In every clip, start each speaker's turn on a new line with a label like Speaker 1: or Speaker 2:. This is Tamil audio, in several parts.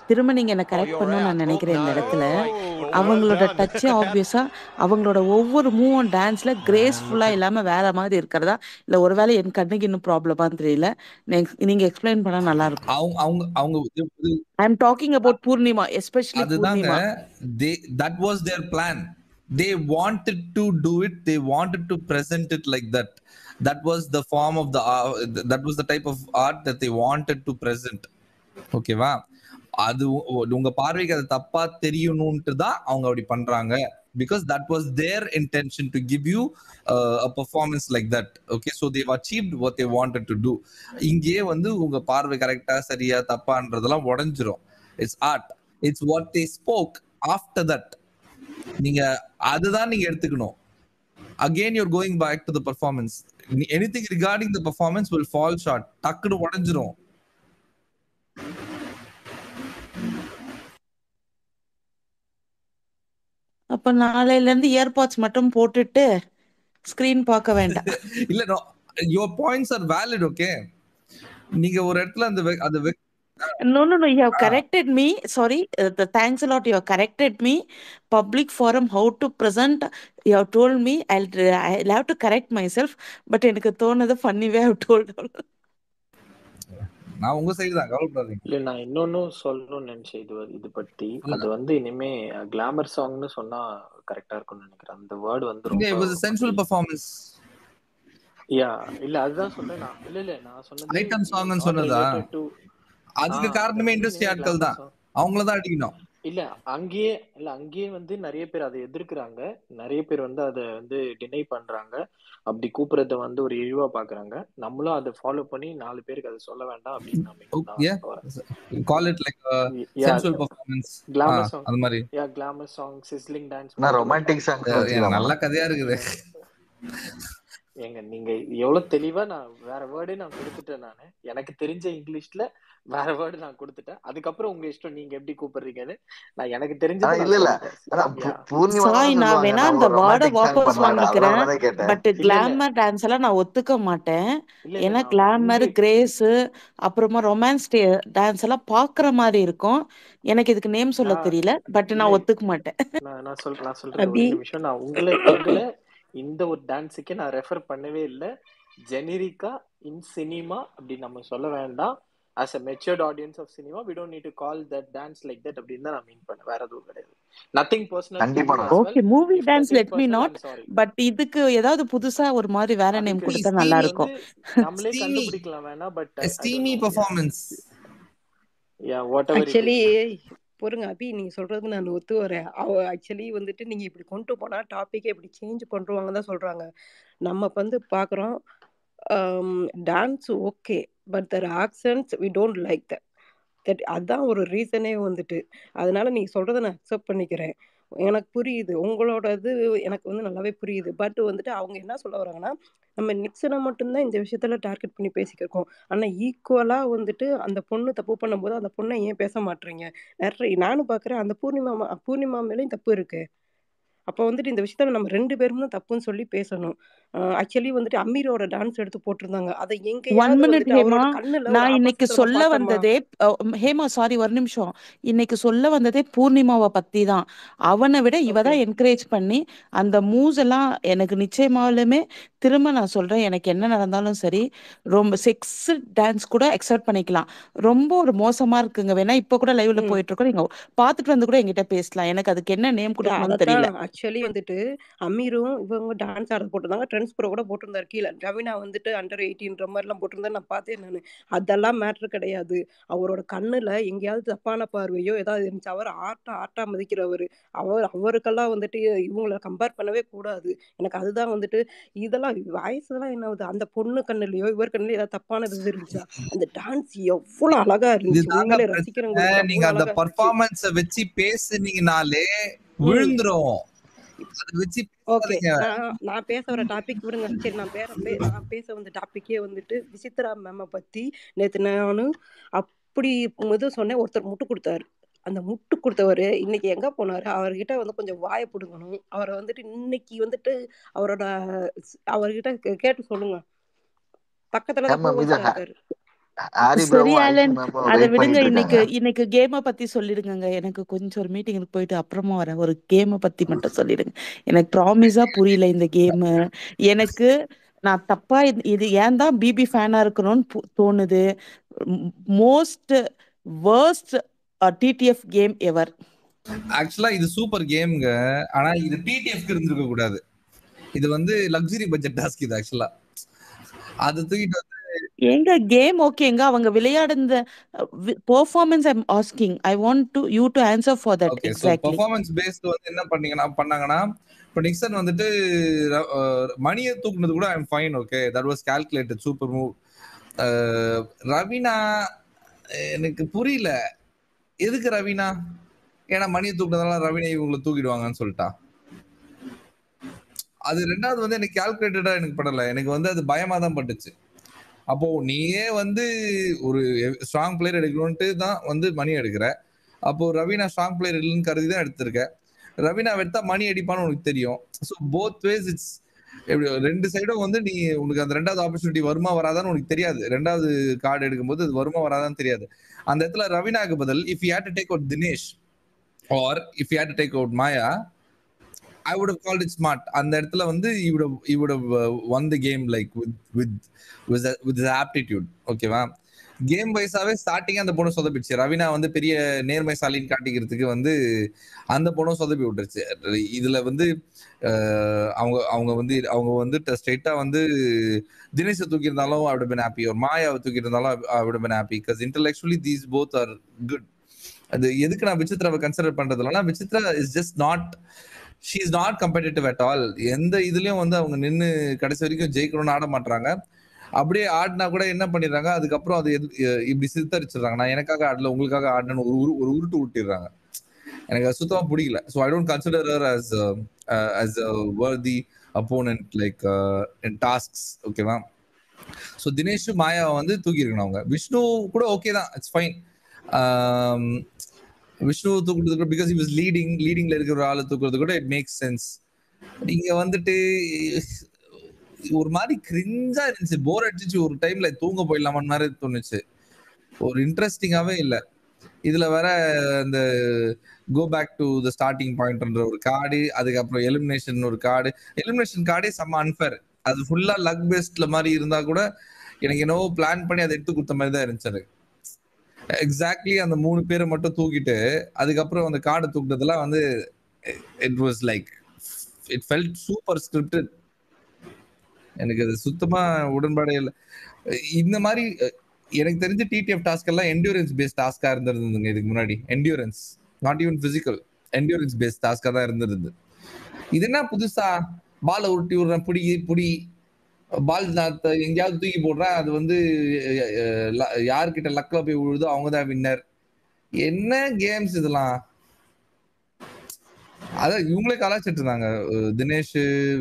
Speaker 1: திரும்ப நீங்க என்ன
Speaker 2: Oh,
Speaker 1: கரெக்ட்
Speaker 2: you're
Speaker 1: பண்ணணும்னு
Speaker 2: right.
Speaker 1: நான்
Speaker 2: Oh,
Speaker 1: நினைக்கிறேன் இந்த
Speaker 2: no.
Speaker 1: இடத்துல.
Speaker 2: Like, well
Speaker 1: அவங்களோட
Speaker 2: done.
Speaker 1: டச்சு ஆப்வியஸா அவங்களோட ஒவ்வொரு மூவும் டான்ஸ்ல கிரேஸ்ஃபுல்லா இல்லாம வேற மாதிரி இருக்கிறதா, இல்ல ஒருவேளை என் கண்ணுக்கு இன்னும் ப்ராப்ளமான்னு தெரியல. நீங்க எக்ஸ்பிளைன் பண்ணா நல்லா இருக்கும்.
Speaker 3: அவங்க அவங்க அவங்க
Speaker 1: I am talking about Poornima, especially
Speaker 3: அதுதாங்க,
Speaker 1: Poornima.
Speaker 3: that was their plan. They wanted to do it, they wanted to present it like that. That was the form of the that was the type of art that they wanted to present. ஓகேவா? அது உங்க பார்வைக்கு அது தப்பா தெரியணும்ட்டு தான் அவங்க அப்படி பண்றாங்க. Because that was their intention to give you a performance like that. Okay, so they've achieved what they wanted to do. இங்கே வந்து உங்க பார்வை கரெக்டா சரியா தப்பான்றதெல்லாம் உடைஞ்சிரும். It's art. It's what they spoke after that. நீங்க அதுதான் நீங்க எடுத்துக்கணும். Again you're going back to the performance. Anything regarding the performance will fall short. டக்குனு உடைஞ்சிரும்.
Speaker 1: அப்ப நாளையில இருந்து இயர்பாட்ஸ் மட்டும் போட்டுட்டு ஸ்கிரீன் பார்க்க வேண்டாம்.
Speaker 3: இல்ல, no, your points are valid. Okay, நீங்க ஒரு இடத்துல அந்த
Speaker 1: No, you have corrected me. Sorry, thanks a lot. You have corrected me. Public forum, how to present. You have told me. I'll have to correct myself. But எனக்கு தோணுது funny way I have told.
Speaker 3: நான் உங்க சைடு தான், கவலைப்படாதீங்க.
Speaker 4: இல்ல நான் இன்னொன்னும் சொல்லணும்னு நினைச்சேன் இது பத்தி. அது வந்து இனிமே கிளாமர் சாங்னு சொன்னா கரெக்டா இருக்கும்னு நினைக்கிறேன். அந்த வேர்டு வந்து ரொம்ப
Speaker 3: it was a sensual performance.
Speaker 4: யா இல்ல அதுதான் சொல்றேன் நான். இல்ல நான் சொன்னது
Speaker 3: ஐட்டம் சாங்னு சொன்னதா? அதுக்கு காரணமே இண்டஸ்ட்ரி ஆட்கள் தான், அவங்கள தான் அடிக்கணும்.
Speaker 4: இல்ல அங்கேயே வந்து நிறைய பேர் அதை எதிர்க்கிறாங்க, நிறைய பேர் வந்து அதை வந்து டினை பண்றாங்க, அப்படி கூப்பிடுறத வந்து ஒரு இழிவா பாக்குறாங்க. நம்மளும் அதை ஃபாலோ பண்ணி 4 பேருக்கு அதை சொல்ல வேண்டாம் அப்படின்னு
Speaker 3: call it like a sensual performance.
Speaker 4: Glamour song,
Speaker 3: அது மாதிரி
Speaker 4: கிளாமர் சாங், சிஸ்லிங் டான்ஸ்,
Speaker 5: நான் ரொமான்டிக் சாங்
Speaker 3: நல்ல கதையா இருக்குது.
Speaker 4: ஏங்க நீங்க எவ்வளவு தெளிவா நான் வேற வேர்டே நான் கொடுத்துட்டேன். நானு எனக்கு தெரிஞ்ச இங்கிலீஷ்ல வேற வேர்டு நான் கொடுத்துட்டேன். அதுக்கப்புறம் உங்க இஷ்டம், நீங்க எப்படி கூப்பிடுறீங்கன்னு. நான் எனக்கு தெரிஞ்சது
Speaker 5: இல்ல
Speaker 1: நான் வேணா அந்த வேர்டை வாபஸ் வாங்கிக்கிறேன். பட் கிளாமர் டான்ஸ் எல்லாம் நான் ஒத்துக்க மாட்டேன். ஏன்னா கிளாமர், கிரேஸ், அப்புறமா ரொமான்ஸ் டான்ஸ் எல்லாம் பாக்குற மாதிரி இருக்கும். எனக்கு இதுக்கு நேம் சொல்ல தெரியல, பட் நான் ஒத்துக்க மாட்டேன்.
Speaker 4: நான் சொல்றேன் ஒரு நிமிஷம். நான் உங்களை இந்த ஒரு டான்ஸுக்கே நான் ரெஃபர் பண்ணவே இல்லை. ஜெனரிக்கா இன் சினிமா அப்படி நம்ம சொல்ல வேண்டாம். as a matured audience of cinema we don't need to call that dance like that அப்படின்னு தான் நான் மீன் பண்ணேன். வேற எதுவும் கிடையாது. nothing personal.
Speaker 1: Okay, movie dance let me not. But இதுக்கு ஏதாவது புதுசா ஒரு மாதிரி வேற நேம் கொடுத்தா நல்லா இருக்கும்.
Speaker 4: நம்மளே கண்டுபிடிக்கலாம் வேணா. But
Speaker 3: steamy performance.
Speaker 4: yeah whatever.
Speaker 6: Actually பொறுங்க அபி, நீங்க சொல்றதுக்கு நான் ஒத்து வரேன். ஆக்சுவலி வந்துட்டு நீங்க இப்படி கொண்டு போனா டாபிக்கே இப்படி சேஞ்ச் பண்றவங்க தான் சொல்றாங்க. நம்ம வந்து பாக்குறோம் dance okay, but their actions we don't like that. அதான் ஒரு ரீசனே வந்துட்டு. அதனால நீங்க சொல்றதை நான் அக்செப்ட் பண்ணிக்கிறேன். எனக்கு புரியுது, உங்களோட இது எனக்கு வந்து நல்லாவே புரியுது. பட் வந்துட்டு அவங்க என்ன சொல்ல வராங்கன்னா, நம்ம நிக்சனை மட்டும்தான் இந்த விஷயத்துல டார்கெட் பண்ணி பேசிக்கிருக்கோம். ஆனா ஈக்குவலா வந்துட்டு அந்த பொண்ணு தப்பு பண்ணும்போது அந்த பொண்ணை ஏன் பேச மாட்டீங்க? நானும் பாக்குறேன் அந்த பூர்ணிமா மேலேயும் தப்பு இருக்கு. அப்போ வந்துட்டு இந்த விஷயத்துல நம்ம 2 பேரும் தான் தப்புன்னு சொல்லி பேசணும். ஆக்சுவலி வந்துட்டு அமீரோட டான்ஸ் எடுத்து போட்டிருந்தாங்க. அதை
Speaker 1: நான் இன்னைக்கு சொல்ல வந்ததே ஹேமா, சாரி ஒரு நிமிஷம். இன்னைக்கு சொல்ல வந்ததே பூர்ணிமாவை பத்தி தான். அவனை விட இவதான் என்கரேஜ் பண்ணி அந்த மூவ்ஸ் எல்லாம் எனக்கு நிச்சயமாலுமே திரும்ப நான் சொல்றேன், எனக்கு என்ன நடந்தாலும் சரி, ரொம்ப செக்ஸ் டான்ஸ் கூட அக்செப்ட் பண்ணிக்கலாம். ரொம்ப ஒரு மோசமா இருக்குங்க. வேணா இப்ப கூட லைவ்ல போயிட்டு இருக்கோம், நீங்க பாத்துட்டு வந்து கூட என்கிட்ட பேசலாம். எனக்கு அதுக்கு என்ன நேம் கொடுக்கணும்னு தெரியல.
Speaker 6: ஆக்சுவலி வந்துட்டு அமீரும் இவங்க டான்ஸ் ஆட போட்டிருந்தாங்க. ட்ரெண்ட்ஸ் ப்ரோ கூட போட்டிருந்தாரு. கீழே ரவினா வந்துட்டு அண்டர் 18 மாதிரிலாம் போட்டிருந்தா நான் பார்த்தேன். நான் அதெல்லாம் மேட்ரு கிடையாது. அவரோட கண்ணுல எங்கேயாவது தப்பான பார்வையோ ஏதாவது இருந்துச்சு. அவர் ஆர்ட்டா மதிக்கிறவர். அவருக்கெல்லாம் வந்துட்டு இவங்களை கம்பேர் பண்ணவே கூடாது. எனக்கு அதுதான் வந்துட்டு இதெல்லாம் வயசுலாம் என்ன ஆகுது, அந்த பொண்ணு கண்ணுலயோ இவர் கண்ணுலயோ ஏதாவது தப்பானது இருந்துச்சா? அந்த டான்ஸ் எவ்வளவு அழகா இருந்துச்சு. உங்களே ரசிக்கிறவங்க
Speaker 3: நீங்க அந்த பெர்ஃபார்மன்ஸை வச்சு பேசுனீங்கனாலே விழுந்துரும்.
Speaker 6: ஓகே, நான் பேச வர டாபிக் விடுங்க. சரி, நான் பேச வந்த டாபிக்கே வந்துட்டு விசித்ரா மேம பத்தி. நேத்து நானும் அப்படி சொன்னேன். ஒருத்தர் முட்டு கொடுத்தாரு. அந்த முட்டு கொடுத்தவரு இன்னைக்கு எங்க போனாரு? அவர்கிட்ட வந்து கொஞ்சம் வாயை பிடுங்கணும். அவரை வந்துட்டு இன்னைக்கு வந்துட்டு அவர்கிட்ட கேட்டு சொல்லுங்க. பக்கத்துலதான் இருக்காரு.
Speaker 2: ஹாரி
Speaker 1: சரி
Speaker 2: ப்ரோவும்
Speaker 1: ஆலன்,
Speaker 2: ஐஷனும்
Speaker 1: அத
Speaker 2: வெயிட்
Speaker 1: விடுங்க.
Speaker 2: பண்ணிட்டு இருக்காங்க.
Speaker 1: இன்னைக்கு கேம பத்தி சொல்லிடுங்கங்க. எனக்கு கொஞ்சம் ஒரு மீட்டிங்க்கு போயிட்டு அப்புறமா வரேன். ஒரு கேம பத்தி மட்டும் சொல்லிடுங்க. எனக்கு ப்ராமிஸா புரியல இந்த கேமு. எனக்கு நான் தப்பா இது ஏன் தான் பிபி ஃபேனா இருக்கணும்னு தோணுது. மோஸ்ட் வேர்ஸ்ட் டிடிஎஃப் கேம் எவர்.
Speaker 3: ஆக்சுவலா இது சூப்பர் கேம்ங்க. ஆனா இது டிடிஎஃப்க்கு இருந்திருக்க கூடாது. இது வந்து லக்ஸரி பட்ஜெட் டாஸ்க் இது ஆக்சுவலா. அது தூக்கிட்டு வந்து
Speaker 1: எங்க கேம் ஓகேங்க. அவங்க விளையாடுந்த performance I am asking. I want to you to answer for that.
Speaker 3: Okay. So
Speaker 1: exactly.
Speaker 3: Performance based வந்து என்ன பண்ணாங்கன்னா இப்போ நிக்சன் வந்துட்டு மணியை தூக்குனது கூட I am fine. Okay, that was calculated super move. Raveena எனக்கு புரியல எதுக்கு ரவீனா, ஏன்னா மணியை தூக்குனதால ரவீனா இவங்களை தூக்கிடுவாங்கன்னு சொல்லிட்டா. அது ரெண்டாவது வந்து எனக்கு கால்குலேட்டடா எனக்கு படல. எனக்கு வந்து அது பயமா தான் பட்டுச்சு. அப்போ நீயே வந்து ஒரு ஸ்ட்ராங் பிளேயர் எடுக்கணும்ட்டு தான் வந்து மணி எடுக்கிற. அப்போ ரவீனா ஸ்ட்ராங் பிளேயர் இல்லைன்னு கருதி தான் எடுத்திருக்க. ரவீனா எடுத்தா மணி அடிப்பான்னு உனக்கு தெரியும். ஸோ போத் வேஸ் இட்ஸ் எப்படி ரெண்டு சைடும் வந்து நீ உனக்கு அந்த ரெண்டாவது ஆப்பர்ச்சுனிட்டி வருமா வராதான்னு உனக்கு தெரியாது. ரெண்டாவது கார்டு எடுக்கும்போது அது வருமா வராதான்னு தெரியாது. அந்த இடத்துல ரவீனாக்கு பதில் if you had to take out Dinesh or if you had to take out Maya, I would have called it smart. அந்த இடத்துல வந்து you would have won the game like with the aptitude. ஓகேவா? கேம் வைஸாவே ஸ்டார்டிங் அந்த பொண்ணு சொதப்பிடுச்சு. ரவீனா வந்து பெரிய நேர்மைசாலின்னு காட்டிக்கிறதுக்கு வந்து அந்த பொண்ணும் சொதப்பி விட்டுருச்சு. இதுல வந்து அவங்க வந்து ஸ்ட்ரெயிட்டா வந்து தினேஷை தூக்கி இருந்தாலும் I would have been happy, or மாயாவை தூக்கி இருந்தாலும் I would have been happy because intellectually these both are good. அது எதுக்கு நான் விசித்ராவை கன்சிடர் பண்றது இல்லைன்னா, Vichitra is just not, she is not competitive at all. எந்த இதுலயும் வந்து அவங்க நின்று கடைசி வரைக்கும் ஜெயிக்கணும்னு ஆட மாட்டாங்க. அப்படியே ஆடினா கூட என்ன பண்ணிடுறாங்க, அதுக்கப்புறம் அது இப்படி சித்தரிச்சிடுறாங்க. நான் எனக்காக ஆடல உங்களுக்காக ஆடணும்னு ஒரு உருட்டு விட்டுறாங்க. எனக்கு அது சுத்தமா பிடிக்கல. So I don't consider her as a worthy opponent like in tasks. ஓகேவா? ஸோ தினேஷ் மாயாவை வந்து தூக்கியிருக்கணும் அவங்க. விஷ்ணு கூட ஓகே தான், இட்ஸ் ஃபைன். விஷ்ணு தூக்குறது கூட பிகாஸ் ஹி வாஸ் லீடிங்ல இருக்கிற ஒரு ஆளை தூக்குறது கூட இட் மேக்ஸ் சென்ஸ். நீங்க வந்துட்டு ஒரு மாதிரி கிரிஞ்சா இருந்துச்சு, போர் அடிச்சு, ஒரு டைம்ல தூங்க போயிடலாமான்னு மாதிரி தோணுச்சு. ஒரு இன்ட்ரெஸ்டிங்காவே இல்லை. இதுல வேற இந்த go back to the starting பாயிண்ட்ன்ற ஒரு கார்டு, அதுக்கப்புறம் எலிமினேஷன் ஒரு கார்டு. எலிமினேஷன் கார்டே செம்ம அன்ஃபேர். அது ஃபுல்லா லக் பேஸ்ட்ல மாதிரி இருந்தா கூட எனக்கு என்னவோ பிளான் பண்ணி அதை எடுத்து கொடுத்த மாதிரி தான் இருந்துச்சு. எக்ஸாக்ட்லி அந்த 3 பேரை மட்டும் தூக்கிட்டு அதுக்கப்புறம் அந்த கார்டை தூக்கிட்டதெல்லாம் வந்து it was like it felt super scripted. எனக்கு அது சுத்தமா உடன்பாடே இல்லை. இந்த மாதிரி எனக்கு தெரிஞ்ச டிடிஎஃப் டாஸ்க் எல்லாம் என்டியூரன்ஸ் பேஸ்ட் டாஸ்கா இருந்திருந்துங்க இதுக்கு முன்னாடி. Endurance, not even physical, endurance based டாஸ்கா தான் இருந்திருந்து. இது என்ன புதுசா பாலை உருட்டி விடுறேன், புடி பால் எங்கேயாவது தூக்கி போடுறேன், அது வந்து யார்கிட்ட லக்ல போய் விழுதோ அவங்கதான் வின்னர். என்ன கேம்ஸ் இதெல்லாம்? அதான் இவங்களே கலாய்ச்சிட்டு இருந்தாங்க. தினேஷ்,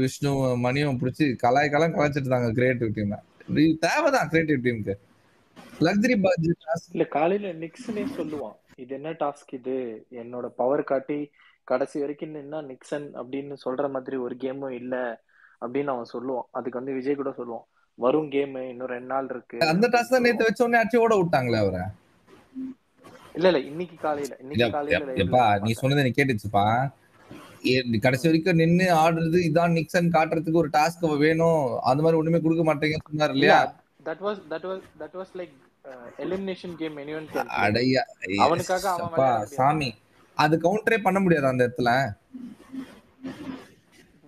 Speaker 3: விஷ்ணு, மணியும் பிடிச்சி கலாய்ச்சிட்டு இருந்தாங்க கிரியேட்டிவ் டீம். தேவைதான் கிரியேட்டிவ் டீமுக்கு லக்ஸரி பட்ஜெட் டாஸ்க்.
Speaker 4: இல்ல காலையில நிக்சனே சொல்லுவான், இது என்ன டாஸ்க், இது என்னோட பவர் காட்டி கடைசி வரைக்கும் நின்னா நிக்சன் அப்படின்னு சொல்ற மாதிரி ஒரு கேமும் இல்ல அப்படின்னு அவன் சொல்லுவான். அதுக்கு வந்து விஜய் கூட சொல்லுவான், வரும் கேம் இன்னும் 2 நாள் இருக்கு.
Speaker 3: அந்த டாஸ்க் தான் நேத்து வச்ச உடனே அடிச்சு ஓட விட்டாங்களே அவரை.
Speaker 4: இல்ல இன்னைக்கு காலையில
Speaker 3: நீ சொன்னதை நீ கேட்டுச்சுப்பா. கடைசி வரைக்கும் நின்னு ஆடுறது இதான் நிக்சன் காட்டுறதுக்கு ஒரு டாஸ்க் வேணும், அந்த மாதிரி ஒண்ணுமே கொடுக்க மாட்டேங்கன்னு சொன்னார் இல்லையா?
Speaker 4: that was like elimination game anyone can play.
Speaker 3: அடையா
Speaker 4: அவனுக்காக அவன்
Speaker 3: சாமி அது கவுண்டரே பண்ண முடியாது அந்த இடத்துல.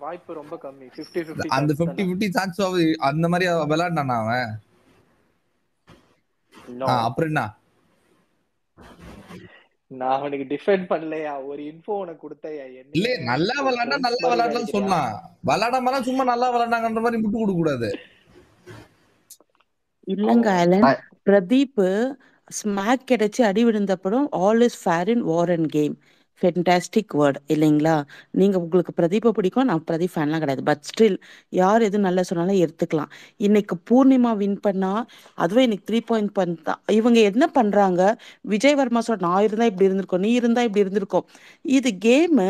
Speaker 4: வாய்ப்பு ரொம்ப கம்மி, 50-50.
Speaker 3: அந்த 50-50 சான்ஸ் அந்த மாதிரி விளையாடுனானா அவன்? அப்புறம் என்ன?
Speaker 4: நான் அவனுக்கு டிஃபெண்ட் பண்ணலையா, ஒரு இன்ஃபோ உனக்கு கொடுத்தையா?
Speaker 3: இல்ல நல்லா விளையாடா நல்லா விளையாடலாம் சொல்லலாம், விளையாடாம சும்மா நல்லா விளையாடாங்கன்ற மாதிரி விட்டு கொடுக்க கூடாது.
Speaker 1: இல்லங்க ஆலன், பிரதீப் ஸ்மாக் கிடைச்சு அடி விழுந்தப்பறம் all is fair in war and game, fantastic word இல்லைங்களா? நீங்க உங்களுக்கு பிரதீப்பை பிடிக்கும், நான் பிரதீப் ஃபேன்லாம் கிடையாது. பட் ஸ்டில் யார் எது நல்லா சொன்னாலும் எடுத்துக்கலாம். இன்னைக்கு பூர்ணிமா வின் பண்ணா அதுவே இன்னைக்கு 3 பாயிண்ட் பண்ணா. இவங்க என்ன பண்றாங்க, விஜய் வர்மா சொல்ற நான் இருந்தா இப்படி இருந்திருக்கோம், நீ இருந்தா இப்படி இருந்திருக்கோம். இது கேமு,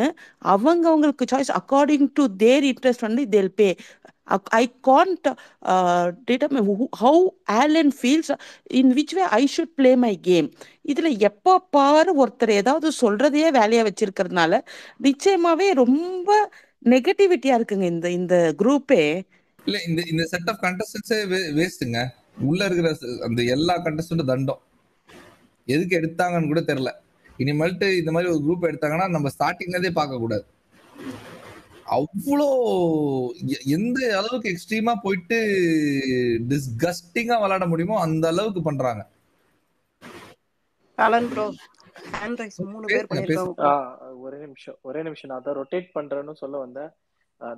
Speaker 1: அவங்களுக்கு choice according to their interest வந்து தேல் பே. I can't determine how Alan feels, in which way I should play my game. இதுல எப்போ பாரு ஒருத்தர் ஏதாவது சொல்றதையே வேலையா வச்சிருக்கிறதுனால நிச்சயமாவே ரொம்ப நெகட்டிவிட்டியா இருக்குங்க இந்த இந்த குரூப்பே.
Speaker 3: இல்ல இந்த இந்த செட் ஆஃப் கண்டஸ்டன்ஸே வேஸ்ட்டுங்க. உள்ள இருக்கிற அந்த எல்லா கண்டஸ்டன்ட்டும் தண்டம். எதுக்கு எடுத்தாங்கன்னு கூட தெரியல. இனிமேல்ட்டு இந்த மாதிரி ஒரு குரூப் எடுத்தாங்கன்னா நம்ம ஸ்டார்டிங்லேருந்தே பார்க்க கூடாது. அவ்வளோ எந்த அளவுக்கு எக்ஸ்ட்ரீமா போயிட்டு டிஸ்கஸ்டிங்கா விளையாட முடியுமோ அந்த அளவுக்கு பண்றாங்க.
Speaker 6: அலன் ப்ரோ ஹேண்ட் ரைஸ் 3 பேர் பண்ணிருக்காங்க.
Speaker 4: ஒரே நிமிஷம் நான் அத ரொட்டேட் பண்றேன்னு சொல்ல வந்தேன்.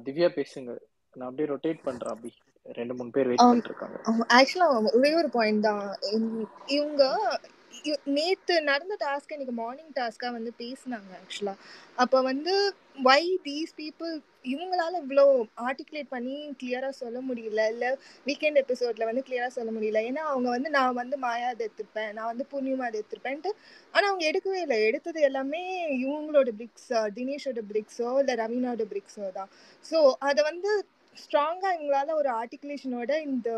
Speaker 4: திவ்யா பேசுங்க, நான் அப்படியே ரொட்டேட் பண்றேன். அப்படி 2-3 பேர் வெயிட் பண்ணிட்டு இருக்காங்க.
Speaker 2: ஆக்சுவலா ஒரே ஒரு பாயிண்ட் தான். இவங்க நேத்து நடந்த டாஸ்க் இன்னைக்கு மார்னிங் டாஸ்கா வந்து பேசினாங்க ஆக்சுவலா. அப்ப வந்து வை தீஸ் பீப்புள் இவங்களால இவ்வளோ ஆர்டிகுலேட் பண்ணி கிளியரா சொல்ல முடியல, இல்ல வீக்கெண்ட் எபிசோட்ல வந்து கிளியரா சொல்ல முடியல. ஏன்னா அவங்க வந்து நான் வந்து மாயா அதை எடுத்துருப்பேன், நான் வந்து பூர்ணிமா அதை எடுத்துருப்பேன்ட்டு, ஆனா அவங்க எடுக்கவே இல்லை. எடுத்தது எல்லாமே இவங்களோட பிரிக்ஸ், தினேஷோட பிரிக்ஸோ இல்ல ரவீனாவோட பிரிக்ஸோ தான். ஸோ அதை வந்து ஸ்ட்ராங்கா இவங்களால ஒரு ஆர்டிகுலேஷனோட இந்த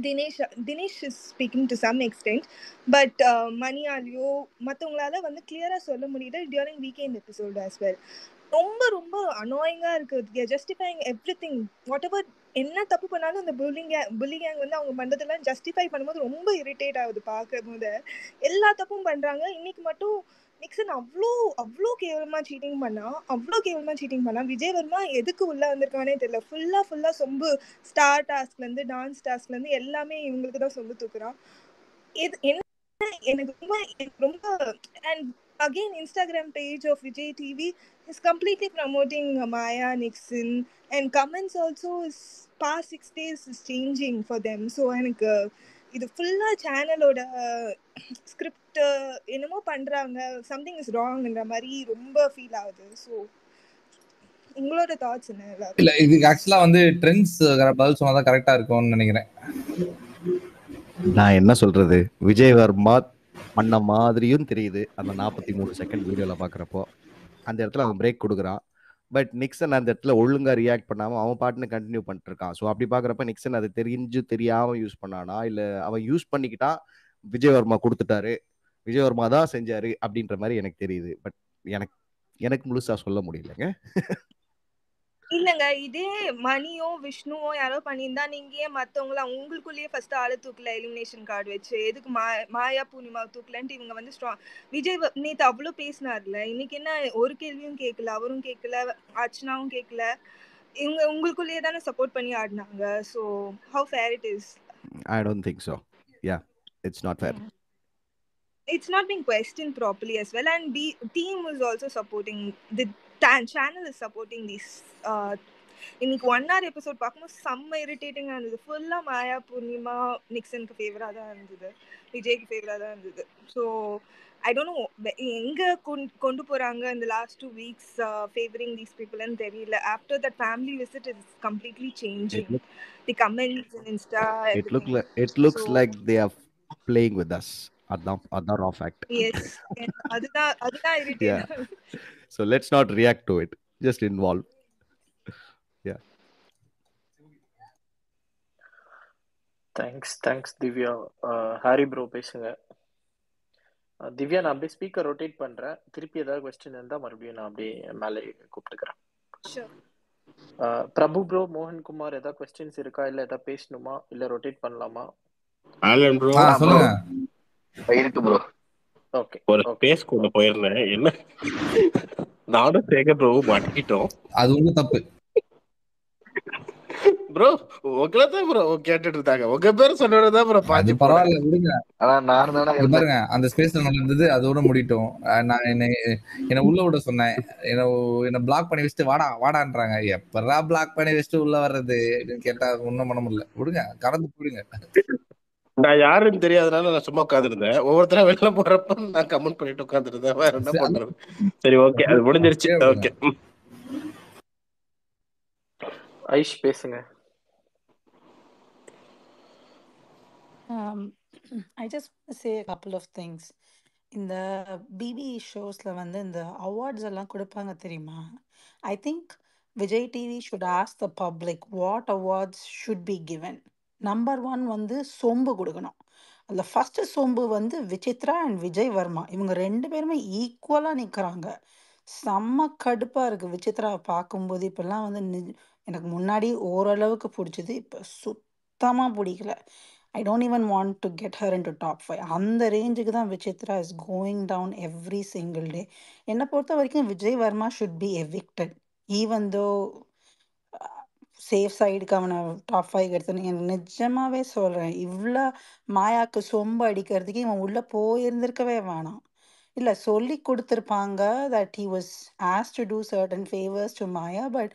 Speaker 2: Dinesh is speaking to some extent, but மணியாலியோ மற்றவங்களால வந்து கிளியரா சொல்ல முடியுது during weekend episode as well. ரொம்ப ரொம்ப அனாயிங்கா இருக்கு. Justifying everything, whatever என்ன தப்பு பண்ணாலும் அந்த புல்லி கேங் வந்து அவங்க பண்றதெல்லாம் ஜஸ்டிஃபை பண்ணும்போது ரொம்ப இரிட்டேட் ஆகுது பார்க்கும் போது. எல்லா தப்பும் பண்றாங்க. இன்னைக்கு மட்டும் நிக்சன் அவ்வளோ கேவலமா சீட்டிங் பண்ணா விஜய் வர்மா எதுக்கு உள்ள வந்திருக்கானே தெரியல. ஃபுல்லா சொம்பு, ஸ்டார் டாஸ்க்ல இருந்து டான்ஸ் டாஸ்க்ல இருந்து எல்லாமே இவங்களுக்கு தான் சொம்பு தூக்குறான். எனக்கு ரொம்ப and again Instagram page of Vijay TV is completely promoting Maya Nixon, and comments also is past 6 days is changing for them. So எனக்கு இது ஃபுல்லா சேனலோட ஸ்கிரிப்ட் என்னமோ பண்றாங்க, சம்திங் இஸ் ராங்ன்ற மாதிரி ரொம்ப ஃபீல் ஆகுது. ஸோ உங்களோட தாட்ஸ் என்ன?
Speaker 3: இல்ல இதுக்கு ஆக்சுவலா வந்து ட்ரெண்ட்ஸ் பதில் சொன்னாதான் கரெக்டா இருக்கும்னு நினைக்கிறேன்.
Speaker 5: நான் என்ன சொல்றது, விஜய் வர்மா பண்ண மாதிரியும் தெரியுது அந்த 43 செகண்ட் வீடியோல பாக்குறப்போ. அந்த இடத்துல அவன் பிரேக் கொடுக்குறான். பட் நிக்சன் அந்த இடத்துல ஒழுங்கா ரியாக்ட் பண்ணாம அவன் பாட்டுன்னு கண்டினியூ பண்ணிட்டு இருக்கான். ஸோ அப்படி பாக்குறப்ப நிக்சன் அது தெரியாம யூஸ் பண்ணானா, இல்ல அவன் யூஸ் பண்ணிக்கிட்டா விஜய் வர்மா கொடுத்துட்டாரு, விஜய் வர்மா தான் செஞ்சாரு அப்படின்ற மாதிரி எனக்கு தெரியுது. பட் எனக்கு முழுசா சொல்ல முடியலங்க.
Speaker 2: இல்லங்க, இதே மணியோ விஷ்ணுவோ யாரோ பண்ணியிருந்தா நீங்க ஏன் மத்தவங்கள உங்களுக்குள்ளேயே ஃபர்ஸ்ட் ஆளு தூக்கல எலிமினேஷன் கார்டு வச்சு? எதுக்கு மாயா பூர்ணிமா தூக்கலன்ட்டு இவங்க வந்து விஜய் நேத்து அவ்வளவு பேசினார்ல, இன்னைக்கு என்ன ஒரு கேள்வியும் கேட்கல, அவரும் கேட்கல, அர்ச்சனாவும் கேட்கல. இவங்க உங்களுக்குள்ளேயே தானே சப்போர்ட் பண்ணி ஆடினாங்க. So how fair it is?
Speaker 5: I don't think so. Yeah, it's not fair.
Speaker 2: It's not being questioned properly as well, and the team is also supporting, the channel is supporting these இன்னைக்கு 1 hour எபிசோட் பார்க்கும்போது செம்ம இரிட்டேட்டிங்காக இருந்தது. ஃபுல்லாக மாயா பூர்ணிமா நிக்சனுக்கு ஃபேவராக தான் இருந்தது, விஜய்க்கு ஃபேவராக தான் இருந்தது. ஸோ ஐ டோன்ட் நோ எங்கே கொண்டு போகிறாங்க இந்த லாஸ்ட் 2 weeks ஃபேவரிங் தீஸ் பீப்புள்னு தெரியல. After that family visit is completely changing the comments in Insta.
Speaker 5: It looks like they are playing with us. அதான் raw fact.
Speaker 2: Yes, அதுதான் irritating.
Speaker 5: So let's not react to it, just involve. Yeah.
Speaker 4: Thanks Divya. Harry bro பேசுங்க. திவ்யா, நான் அப்படியே ஸ்பீக்கர் ரொட்டேட் பண்றேன். திருப்பி ஏதாவது கொஸ்டின் இருந்தா மறுபடியும் நான் அப்படியே மேலே கூப்பிட்டுக்கிறேன். பிரபு ப்ரோ, மோகன்குமார், ஏதாவது கொஸ்டின்ஸ் இருக்கா, இல்ல ஏதாவது பேசணுமா, இல்ல ரொட்டேட் பண்ணலாமா?
Speaker 7: ஆலன் ப்ரோ
Speaker 3: சொல்லுங்க.
Speaker 7: இருக்கு ப்ரோ.
Speaker 4: ஓகே,
Speaker 7: ஒரு பேஸ் கொண்டு போயிருந்தேன். என்ன நானும் சேகர் ப்ரோ மாட்டிக்கிட்டோம்.
Speaker 3: அது ஒன்றும் தப்பு
Speaker 7: ப்ரோ. உங்களை தான் ப்ரோ கேட்டுட்டு இருந்தாங்க, உங்க பேர் சொன்னதான் ப்ரோ.
Speaker 3: அது பரவாயில்ல விடுங்க.
Speaker 7: நான்
Speaker 3: பாருங்க அந்த ஸ்பேஸ்ல நடந்தது, அதோட முடிட்டோம். நான் என்ன உள்ள விட சொன்னேன், என்ன பிளாக் பண்ணி வச்சுட்டு வாடான்றாங்க. எப்படா பிளாக் பண்ணி வச்சுட்டு உள்ள வர்றது கேட்டா ஒன்னும் பண்ண முடியல. விடுங்க, கடந்து போயிடுங்க.
Speaker 7: நான் யாருன்னு தெரியாதனால நான் சும்மா உட்காந்துருந்தேன். ஒவ்வொருத்தரா வெளில போறப்ப நான் கமெண்ட் பண்ணிட்டு உட்காந்துருந்தேன். வேற என்ன பண்றது? சரி, ஓகே, அது முடிஞ்சிருச்சு. ஓகே,
Speaker 4: ஐஷ் பேசுங்க.
Speaker 8: I just want to say a couple of things. இந்த பிபி ஷோஸ்ல வந்து இந்த அவார்ட்ஸ் எல்லாம் கொடுப்பாங்க தெரியுமா? I think Vijay TV should ask the public what awards should be given. Number one வந்து சொம்பு கொடுக்கணும். அதில் ஃபர்ஸ்ட் சொம்பு வந்து விசித்ரா அண்ட் விஜய் வர்மா இவங்க ரெண்டு பேருமே ஈக்குவலாக நிற்கிறாங்க. செம்ம கடுப்பாக இருக்குது விசித்ராவை பார்க்கும்போது. இப்போல்லாம் வந்து எனக்கு முன்னாடி ஓரளவுக்கு பிடிச்சது, இப்போ சுத்தமாக பிடிக்கல. I don't even want to get her into top 5. அந்த ரேஞ்சுக்கு தான் Vichitra is going down every single day. என்னை பொறுத்த வரைக்கும் Vijay Varma should be evicted. Even though safe சைடுக்கு அவனை டாப் 5 எடுத்துன்னு எனக்கு நிஜமாவே சொல்கிறேன். இவ்வளோ மாயாவுக்கு சொம்பு அடிக்கிறதுக்கு இவன் உள்ளே போயிருந்திருக்கவே வேணாம். இல்லை சொல்லி கொடுத்துருப்பாங்க that he was asked to do certain favours to Maya, but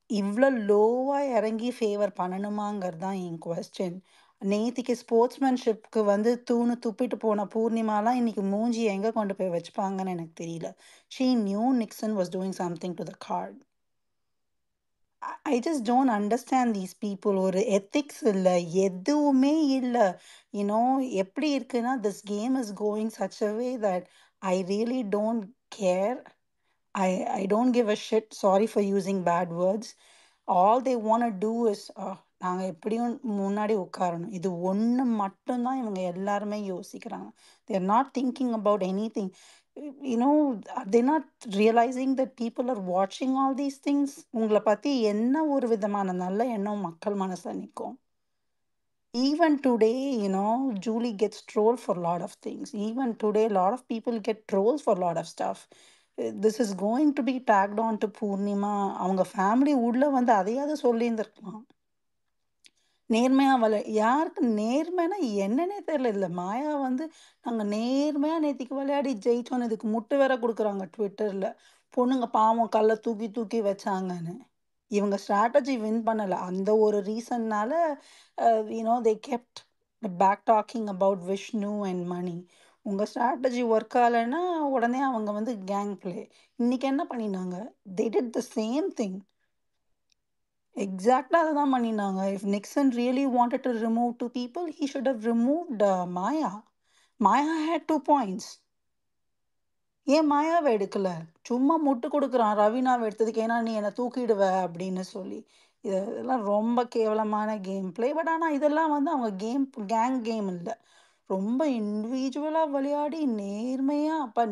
Speaker 8: இவ்வளோ லோவாக இறங்கி ஃபேவர் பண்ணணுமாங்கிறது தான் என் கொஸ்டின். நேத்திக்கு ஸ்போர்ட்ஸ்மேன்ஷிப்க்கு வந்து தூணு துப்பிட்டு போன பூர்ணிமாலாம் இன்னைக்கு மூஞ்சி எங்கே கொண்டு போய் வச்சுப்பாங்கன்னு எனக்கு தெரியல. She new Nixon was doing something to the card. I just don't understand these people. ஒரு எத்திக்ஸ் இல்லை, எதுவுமே இல்லை. எப்படி இருக்குன்னா this game is going such a way that I really don't care. I don't give a shit. Sorry for using bad words. All they want to do is நாங்கள் எப்படியும் முன்னாடி உட்காரணும். இது ஒன்று மட்டும்தான் இவங்க எல்லாருமே யோசிக்கிறாங்க. they are not thinking about anything. they're not realizing that people are watching all these things. உங்களை பற்றி என்ன ஒரு விதமான நல்ல எண்ணம் மக்கள் மனசில் நிற்கும்? Even today, Julie gets trolled for a lot of things. Even today, a lot of people get trolls for a lot of stuff. This is going to be tagged on to Purnima. அவங்க ஃபேமிலி உள்ள வந்து அதையாவது சொல்லியிருந்திருக்கலாம். நேர்மையாக யாருக்கு நேர்மைனா என்னன்னே தெரியல. இல்லை மாயா வந்து நாங்கள் நேர்மையாக நேத்திக்கு விளையாடி ஜெயிச்சோன்னு இதுக்கு முட்டு வேற கொடுக்குறாங்க ட்விட்டரில். பொண்ணுங்க பாவம் கல்லை தூக்கி தூக்கி வச்சாங்கன்னு. இவங்க ஸ்ட்ராட்டஜி வின் பண்ணலை. அந்த ஒரு ரீசன்னால they kept back talking about Vishnu and money. உங்கள் ஸ்ட்ராட்டஜி ஒர்க் ஆகலைன்னா உடனே அவங்க வந்து கேங் பிளே. இன்னைக்கு என்ன பண்ணினாங்க? they did the same thing. எக்ஸாக்டாக அதை தான் பண்ணினாங்க. If Nixon really wanted to remove 2 people, he should have removed Maya. Maya had 2 points. ஏன் மாயாவை எடுக்கல? சும்மா முட்டு கொடுக்குறான் ரவீனாவை எடுத்ததுக்கு, ஏன்னா நீ என்னை தூக்கிடுவ அப்படின்னு சொல்லி. இதெல்லாம் ரொம்ப கேவலமான கேம் பிளே. பட் ஆனால் இதெல்லாம் வந்து அவங்க கேங் கேம் இல்லை, ரொம்ப இண்டிவிஜுவலாக விளையாடி நேர்மையாக. அப்போ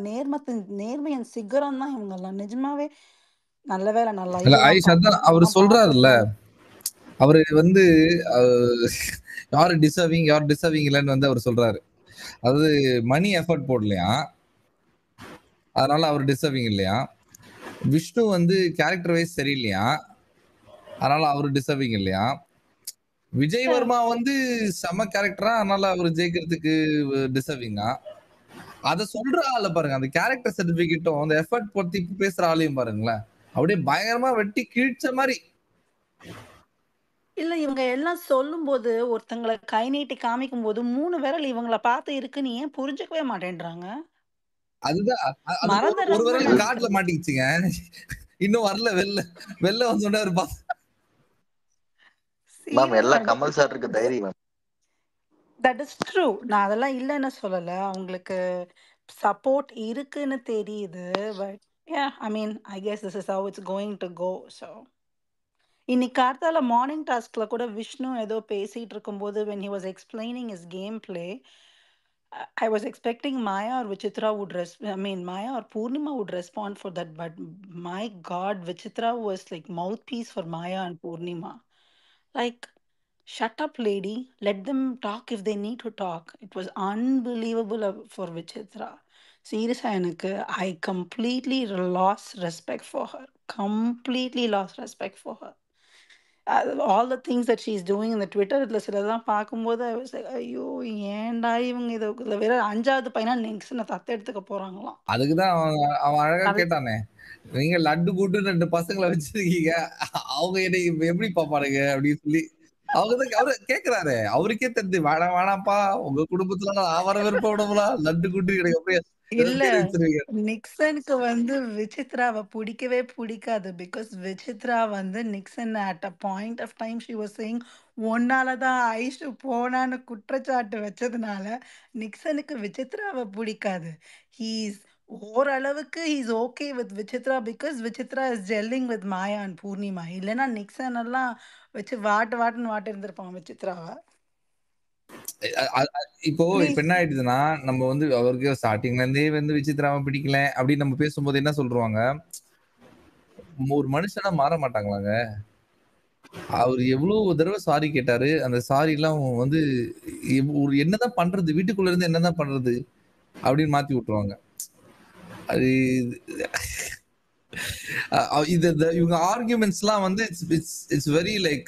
Speaker 8: நேர்மையின் சிகரம் தான் இவங்கெல்லாம். நிஜமாவே நல்ல வேலை நல்லா
Speaker 3: ஆயிஷா தான் அவர் சொல்றாருல்ல, அவரு வந்து யாரு டிசர்விங் இல்லைன்னு வந்து அவர் சொல்றாரு. அதாவது மணி எஃபர்ட் போடலையா, அதனால அவர் டிசர்விங் இல்லையா. விஷ்ணு வந்து கேரக்டர் வைஸ் சரியில்லையா, அதனால அவர் டிசர்விங் இல்லையா. விஜய் வர்மா வந்து செம கேரக்டரா, அதனால அவர் ஜெயிக்கிறதுக்கு டிசர்விங்கா. அத சொல்ற ஆள பாருங்க, அந்த கேரக்டர் சர்டிபிகேட்டும் அந்த எஃபர்ட் பத்தி பேசுற ஆளையும் பாருங்களேன், அப்படியே பயங்கரமா வெட்டி கீழ்ச்ச மாதிரி.
Speaker 8: இல்ல இவங்க எல்லாம் சொல்லும் போது, ஒருத்தங்களை கை நீட்டி காமிக்கும் போது 3 விரல் இவங்களை பார்த்து இருக்குன்னு ஏன் புரிஞ்சுக்கவே மாட்டேன்றாங்க?
Speaker 3: அதுதான் ஒரு விரல் காட்டுல மாட்டிக்கிச்சுங்க, இன்னும் வரல. வெளில வந்தோடனே ஒரு
Speaker 9: எல்லாம் கமல் சார் இருக்கு தைரியம்.
Speaker 8: That is true. நான் அதெல்லாம் இல்லைன்னு சொல்லல, அவங்களுக்கு சப்போர்ட் இருக்குன்னு தெரியுது. But I mean, I guess this is how it's going to go. So இன்னைக்கு கார்த்தால மார்னிங் டாஸ்க்ல கூட விஷ்ணு ஏதோ பேசிட்டு இருக்கும்போது when he was explaining his gameplay, I was expecting Maya or Vichitra would Maya or Purnima would respond for that, but my God, Vichitra was like mouthpiece for Maya and Purnima. Like, shut up, lady. Let them talk if they need to talk. It was unbelievable for Vichitra. Seriously, I completely lost respect for her. Completely lost respect for her. All the things that she's doing in the Twitter, சிலதெல்லாம் பார்க்கும்போது I was like, ஐயோ ஏன்டா இவங்க இதை வேற 5வது பையனா நிக்சனை தத்து எடுத்துக்க போறாங்களாம்.
Speaker 3: அதுக்குதான் அவன் அழகா கேட்டானே, நீங்க லட்டு கூட்டு 2 பசங்களை வச்சிருக்கீங்க, அவங்க என்னை எப்படி பாப்பாருங்க அப்படின்னு சொல்லி அவங்கதான் அவரு கேக்குறாரு. அவருக்கே தெரிஞ்சு வேணாப்பா, உங்க குடும்பத்துல நான் வர விருப்பம்ல லட்டு கூட்டு எனக்கு அப்படியே
Speaker 8: இல்ல நிக்சனுக்கு வந்து விசித்ராவை பிடிக்கவே பிடிக்காது. பிகாஸ் விசித்ரா வந்து Nixon at a point of time she was saying ஒன்னாலதான் ஐஷு போனான்னு குற்றச்சாட்டு வச்சதுனால நிக்சனுக்கு விசித்ராவை பிடிக்காது. ஹீஸ் ஓரளவுக்கு is okay with Vichitra because Vichitra is jelling with Maya and Poornima. இல்லைன்னா நிக்சன் எல்லாம் வச்சு வாட்டுன்னு வாட்டு இருந்திருப்பான் விசித்ராவை.
Speaker 3: இப்போ
Speaker 8: ப்ளீஸ்
Speaker 3: என்ன ஆயிடுதுன்னா, நம்ம வந்து அவருக்கு ஸ்டார்டிங்ல இருந்தே வந்து விசித்ராவை பிடிக்கல அப்படின்னு நம்ம பேசும்போது என்ன சொல்றாங்க, ஒரு மனுஷனா மாற மாட்டாங்களாங்க. அவர் எவ்வளவு தடவை சாரி கேட்டாரு. அந்த சாரி எல்லாம் வந்து ஒரு என்னதான் பண்றது, வீட்டுக்குள்ள இருந்து என்னதான் பண்றது அப்படின்னு மாத்தி விட்டுருவாங்க. அது இவங்க ஆர்குமெண்ட்ஸ்லாம் வந்து it's very like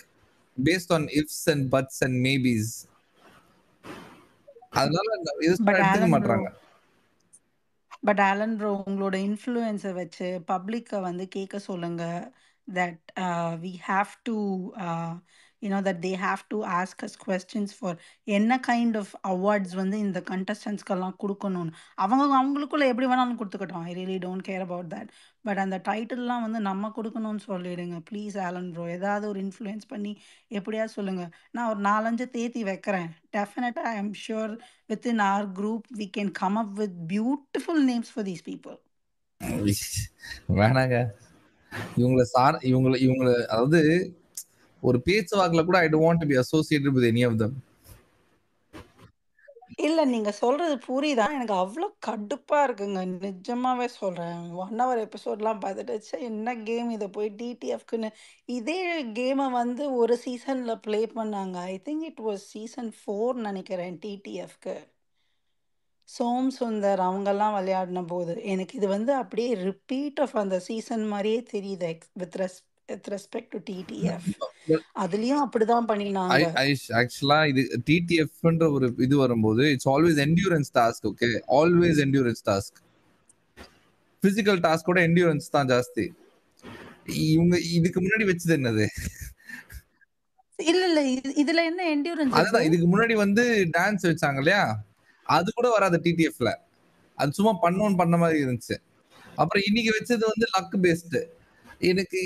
Speaker 3: based on ifs and buts and maybes. அதனால எடுத்துக்க மாட்டாங்க.
Speaker 8: பட் ஆலன் ப்ரோ உங்களோட இன்ஃப்ளூயன்ஸை வச்சு பப்ளிக்கை வந்து கேட்க சொல்லுங்க that we have to that they have to ask us questions for என்ன கைண்ட் ஆஃப் அவார்ட்ஸ் வந்து இந்த கண்டஸ்டன்ஸ்க்கெல்லாம் கொடுக்கணும்னு. அவங்களுக்குள்ள எப்படி வேணாலும் கொடுத்துக்கட்டும். I really don't care about that. But அந்த டைட்டில்லாம் வந்து நம்ம கொடுக்கணும்னு சொல்லிடுங்க ப்ளீஸ் ஆலன் ப்ரோ. ஏதாவது ஒரு இன்ஃப்ளூயன்ஸ் பண்ணி எப்படியாவது சொல்லுங்க. நான் ஒரு 4-5 தேத்தி வைக்கிறேன். டெஃபினட்டாக I am sure within our group we can come up with beautiful names for these people.
Speaker 3: வேணாங்க இவங்களை அதாவது ஒரு பேச்சு வாக்குல கூட I don't want to be associated with any of them.
Speaker 8: இல்ல நீங்க சொல்றது புரியுதா? எனக்கு அவ்வளோ கடுப்பா இருக்குங்க. நிஜமாவே சொல்றேன். 1 hour எபிசோட்லாம் பார்த்துட்டு என்ன கேம் இதை போய் டிடிஎஃப்க்குன்னு இதே கேமை வந்து ஒரு சீசன்ல ப்ளே பண்ணாங்க. I think it was season 4 நினைக்கிறேன் டிடிஎஃப்க்கு. சோம் சுந்தர் அவங்கெல்லாம் விளையாடின போது எனக்கு இது வந்து அப்படியே ரிப்பீட் ஆஃப் அந்த சீசன் மாதிரியே தெரியுது வித் ரெஸ்பெக்ட் டு டிடிஎஃப். அதுலயும் அப்படிதான் பண்ணினாங்க.
Speaker 3: ஆக்சுவலா இது டிடிஎஃப்ன்ற ஒரு இது வரும்போது it's always endurance task. Okay, always endurance task. Physical டாஸ்கோட என்டியூரன்ஸ் தான் ஜாஸ்தி. இவங்க இதுக்கு முன்னாடி வச்சது என்னது?
Speaker 8: இல்ல இதுல என்ன என்டியூரன்ஸ்?
Speaker 3: அதான் இதுக்கு முன்னாடி வந்து டான்ஸ் வச்சாங்க இல்லையா, அது கூட வராது டிடிஎஃப்ல. அது சும்மா பண்ண மாதிரி இருந்துச்சு. அப்புறம் இன்னைக்கு வச்சது வந்து லக் பேஸ்ட். எனக்கு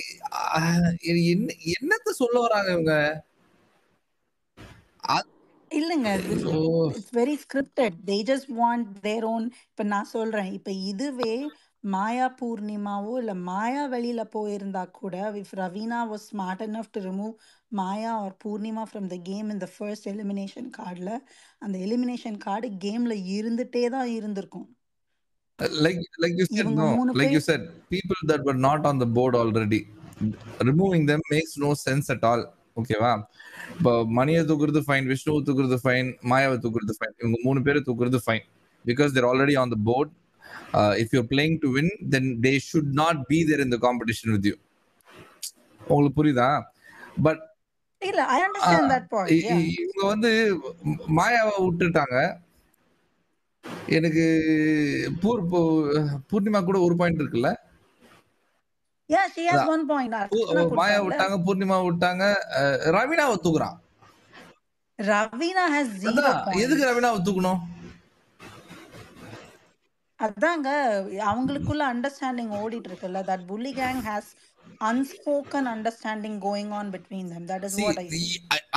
Speaker 3: என்னத்த சொல்ல வராங்க இவங்க?
Speaker 8: இல்லங்க, it's very scripted. They just want their own. இப்ப நான் சொல்றேன், இப்ப இதுவே மாயா பூர்ணிமாவோ இல்ல மாயா வெளியில போயிருந்தா கூட, if Ravina was smart enough to remove Maya or Purnima from the game in the first elimination cardல, அந்த elimination card கேம்ல இருந்துட்டே தான் இருந்திருக்கும்.
Speaker 3: Like you said, no, like you said, people that were not on the board already, removing them makes no sense at all. ஓகேவா? இப்போ மணியை தூக்குறது ஃபைன், விஷ்ணுவை தூக்குறது ஃபைன், மாயாவை தூக்குறது ஃபைன். இவங்க 3 பேரை தூக்குறது fine because they're already on the board. If you're playing to win, then they should not be there in the competition with you. உங்களுக்கு புரியுதா? பட்
Speaker 8: இல்ல, I understand that point.
Speaker 3: இவங்க வந்து மாயாவை விட்டுட்டாங்க. எனக்கு பூர்ணிமா கூட ஒரு பாயிண்ட் இருக்குல்ல?
Speaker 8: Yeah, she has 1 point.
Speaker 3: மாயா விட்டாங்க, பூர்ணிமா விட்டாங்க, ரவீனாவை தூக்குறான்.
Speaker 8: Ravina has 0 points.
Speaker 3: எதுக்கு ரவீனாவை தூக்கணும்?
Speaker 8: அதாங்க அவங்களுக்குள்ள அண்டர்ஸ்டாண்டிங் ஓடிட்டு இருக்குல்ல. that bully gang has unspoken understanding going on between them. That is what I see.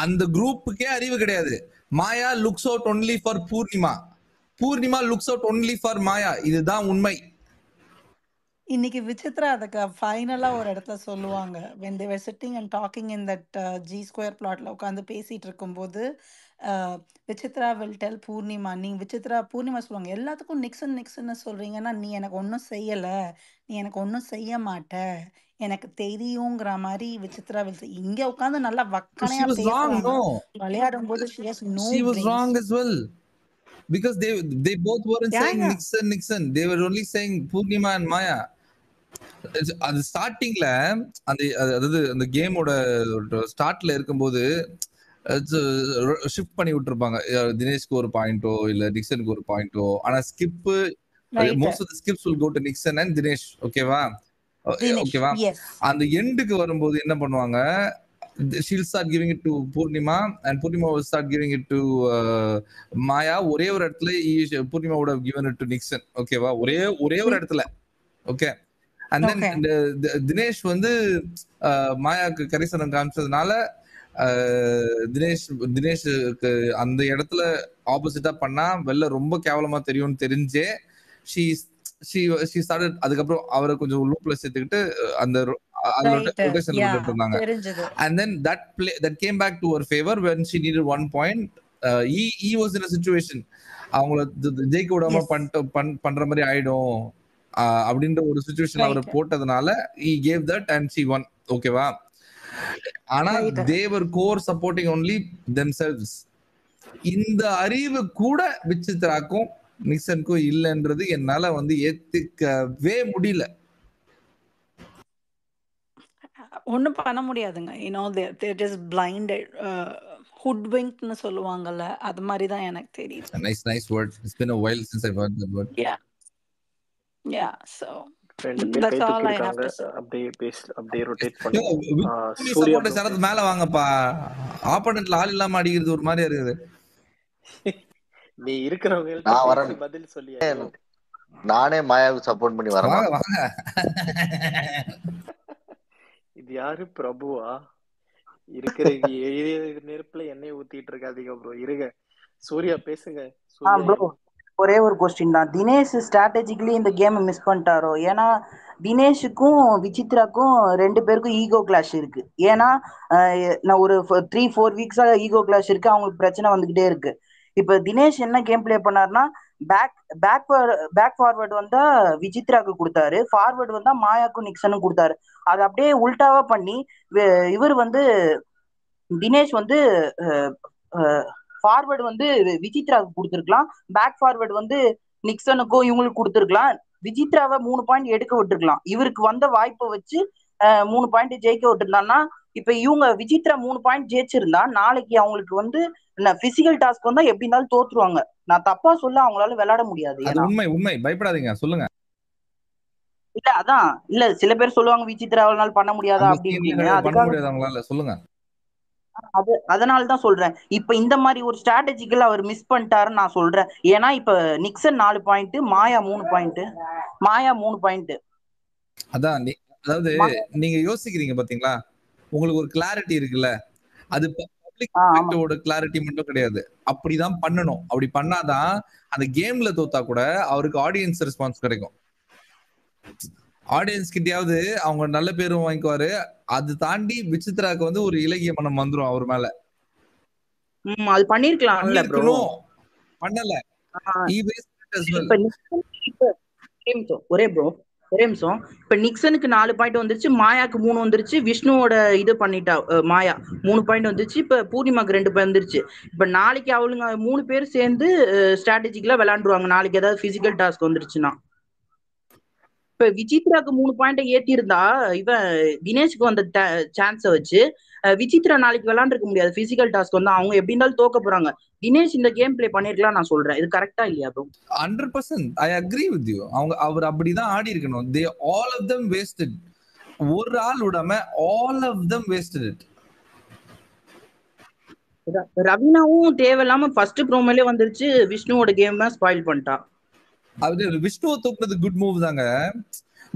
Speaker 3: அந்த குரூப்புக்கே அறிவு கிடையாது. Maya looks out only for Poornima, Poornima looks out only for Maya. இதுதான் உண்மை.
Speaker 8: இன்னைக்கு விசித்ரா அதுக்கு ஃபைனலா ஒரு இடத்துல சொல்லுவாங்க, when they were sitting and talking in that G square plotல உட்காந்து பேசிட்டு இருக்கும்போது விசித்ரா will tell பூர்ணிமா, நீங்க விசித்ரா பூர்ணிமா சொல்லுவாங்க, எல்லாத்துக்கும் நிக்சன் சொல்றீங்கன்னா நீ எனக்கு ஒன்றும் செய்யல, நீ எனக்கு ஒன்றும் செய்ய மாட்ட, எனக்கு தெரியுங்கிற மாதிரி விசித்ரா இங்க உட்காந்து நல்லா வக்கனையா பேசுவாங்க. விளையாடும் போது she has no
Speaker 3: she was
Speaker 8: brains.
Speaker 3: wrong as well because they both weren't saying Nixon. They were only saying Purnima and Maya. அது ஸ்டார்டிங்ல அதாவது அந்த கேமோட ஸ்டார்ட்ல இருக்கும்போது ஷிஃப்ட் பண்ணி விட்டுருப்பாங்க. தினேஷ்க்கு ஒரு பாயிண்டோ இல்ல நிக்சனுக்கு ஒரு பாயிண்டோ. ஆனா skip most of the skips will go to Nixon and Dinesh. ஓகேவா? அந்த எண்டுக்கு வரும்போது என்ன பண்ணுவாங்க, she'll start giving it to Purnima and Purnima will start giving it to Maya. ஒரே ஒரு இடத்துல Purnima would have given it to Nixon. ஓகேவா? ஒரே ஒரு இடத்துல. ஓகே. and then தினேஷ் வந்து மாயாக்கு கரிசனம் காமிச்சதுனால தினேஷுக்கு அந்த இடத்துல ஆப்போசிட்டா பண்ணா வெளில ரொம்ப கேவலமா தெரியும்னு தெரிஞ்சே she started அதுக்கப்புறம் அவரை கொஞ்சம் லூப்ல சேர்த்துக்கிட்டு அந்த
Speaker 8: ரைட்
Speaker 3: ரொட்டேஷன்
Speaker 8: யா
Speaker 3: விட்டுட்டு இருந்தாங்க.
Speaker 8: தெரிஞ்சது.
Speaker 3: And then that came back to her favor when she needed 1 point. He was in a situation அவங்கள ஜெயிக்க விடாம பண்ற மாதிரி ஆயிடும் அப்படின்ற ஒரு சுச்சுவேஷன் அவரை போட்டதுனால he gave that and she won. ஓகேவா? ஆனா they were core supporting only themselves. இந்த அறிவு கூட விசித்ராக்கும் நிக்சனுக்கும் இல்லைன்றது என்னால வந்து ஏத்துக்கவே முடியல.
Speaker 8: ஒன்றும் பண்ண முடியாதுங்க. தேர் ஜஸ்ட் பிளைண்டட் ஹுட்விங்க்னு சொல்லுவாங்கல்ல, அது மாதிரி தான் எனக்கு தெரியுது.
Speaker 3: Nice word. It's been a while since I've heard that word.
Speaker 8: Yeah, so
Speaker 4: ரெண்டு பேர்
Speaker 8: that's
Speaker 4: guy
Speaker 8: all I have
Speaker 4: தூக்கிருக்காங்க.
Speaker 8: to say.
Speaker 4: அப்படியே ரொட்டேட் பண்ணுவோம். சூர்யா
Speaker 3: சரத் மேல வாங்கப்பா. ஆப்போனன்ட்ல ஆள் இல்லாம அடிக்கிறது ஒரு மாதிரியா இருக்குது.
Speaker 4: நீ இருக்கிறவங்க பதில் சொல்லியா?
Speaker 9: நானே மாயாவுக்கு சப்போர்ட் பண்ணி வரேன்.
Speaker 3: வாங்க.
Speaker 4: இது யாரு பிரபுவா? இருக்கிற நெருப்புல எண்ணெய் ஊத்திட்டு இருக்காதீங்க ப்ரோ. இருங்க, சூர்யா பேசுங்க.
Speaker 10: ஒரே ஒரு கொஸ்டின் தான். தினேஷ் ஸ்ட்ராட்டஜிக்கலி இந்த கேம் மிஸ் பண்ணிட்டாரோ? ஏன்னா தினேஷுக்கும் விசித்ராக்கும் 2 பேருக்கும் ஈகோ கிளாஷ் இருக்கு. ஏன்னா நான் ஒரு 3-4 வீக்ஸா ஈகோ கிளாஷ் இருக்கு, அவங்களுக்கு பிரச்சனை வந்துகிட்டே இருக்கு. இப்ப தினேஷ் என்ன கேம் பிளே பண்ணாருன்னா, பேக் ஃபார்வர்டு வந்தா விசித்ராக்கு கொடுத்தாரு, ஃபார்வர்டு வந்தா மாயாக்கும் நிக்சனும் கொடுத்தாரு. அதை அப்படியே உல்டாவா பண்ணி இவர் வந்து தினேஷ் வந்து ஃபார்வர்டு வந்து விசித்ராவுக்கு கொடுத்துருக்கலாம், பேக் ஃபார்வர்டு வந்து நிக்சனுக்கும் இவங்களுக்கு கொடுத்துருக்கலாம், விசித்ராவை 3 பாயிண்ட் எடுக்க விட்டுருக்கலாம். இவருக்கு வந்த வாய்ப்பை வச்சு 3 பாயிண்ட் ஜெயிக்க விட்டுருந்தான்னா, இப்ப இவங்க விசித்ரா 3 பாயிண்ட் ஜெயிச்சிருந்தா நாளைக்கு அவங்களுக்கு வந்து பிசிக்கல் டாஸ்க் வந்தா எப்படி இருந்தாலும் தோத்துருவாங்க. நான் தப்பா சொல்ல அவங்களால விளையாட முடியாது.
Speaker 3: உண்மை, பயப்படாதீங்க, சொல்லுங்க.
Speaker 10: இல்ல அதான் இல்ல சில பேர் சொல்லுவாங்க விசித்ராவால பண்ண முடியாதா அப்படின்னு.
Speaker 3: அதுக்காக சொல்லுங்க.
Speaker 10: அதனாலதான் சொல்றேன். இப்ப இந்த மாதிரி ஒரு ஸ்ட்ராட்டஜிக்கல் அவர் மிஸ் பண்ணிட்டாருன்னு நான் சொல்றேன். ஏன்னா இப்ப நிக்சன் 4 பாயிண்ட், மாயா 3 பாயிண்ட்.
Speaker 3: அதான் அதாவது நீங்க யோசிக்கிறீங்க பாத்தீங்களா, உங்களுக்கு ஒரு கிளாரிட்டி இருக்குல்ல, அது பப்ளிக்கோட கிளாரிட்டி மட்டும் கிடையாது. அப்படிதான் பண்ணணும். அப்படி பண்ணாதான் அந்த கேம்ல தோத்தா கூட அவருக்கு ஆடியன்ஸ் ரெஸ்பான்ஸ் கிடைக்கும். ஆடியன்ஸ் கிட்டயாவது அவங்க நல்ல பேரும் வாங்கிக்குவாரு. அது தாண்டி விசித்ராக்கு வந்து ஒரு இலகிய மனம் வந்துரும் அவர் மேல.
Speaker 10: அது பண்ணிருக்கலாம்,
Speaker 3: பண்ணல.
Speaker 10: ஒரே நிமிஷம். இப்ப நிக்சனுக்கு 4 பாயிண்ட் வந்துருச்சு, மாயாக்கு 3 வந்துருச்சு, விஷ்ணுவோட இது பண்ணிட்டா மாயா 3 பாயிண்ட் வந்துருச்சு, இப்ப பூர்ணிமாக்கு 2 பாயிண்ட் வந்துருச்சு. இப்ப நாளைக்கு அவளுங்க 3 பேர் சேர்ந்து ஸ்ட்ராட்டஜிக்கலா விளையாண்டுருவாங்க. நாளைக்கு ஏதாவது பிசிக்கல் டாஸ்க் வந்துருச்சுன்னா. இப்ப விசித்ராக்கு 3 பாயிண்ட் ஏத்தி இருந்தா இவன் தினேஷ்க்கு வந்த சான்ஸ வச்சு விசித்ரா நாளைக்கு விளையாண்டுருக்க முடியாது. பிசிக்கல் டாஸ்க் வந்து அவங்க எப்படி இருந்தாலும் தோக்க போறாங்க. தினேஷ் இந்த கேம் பிளே பண்ணிருக்கலாம் நான் சொல்றேன். இது கரெக்டா இல்லையா bro?
Speaker 3: 100% I agree with you. அவர் அப்படிதான் ஆடி இருக்கணும். they all of them wasted. ஒரு ஆள் விடாம all of them wasted it.
Speaker 10: ரவீனாவும் தேவையில்லாம ஃபர்ஸ்ட் ப்ரோமோலே வந்துருச்சு, விஷ்ணுவோட கேம் ஸ்பாயில் பண்ணிட்டா.
Speaker 3: அது விஷ்ணுவை தூக்குறது குட் மூவ் தாங்க.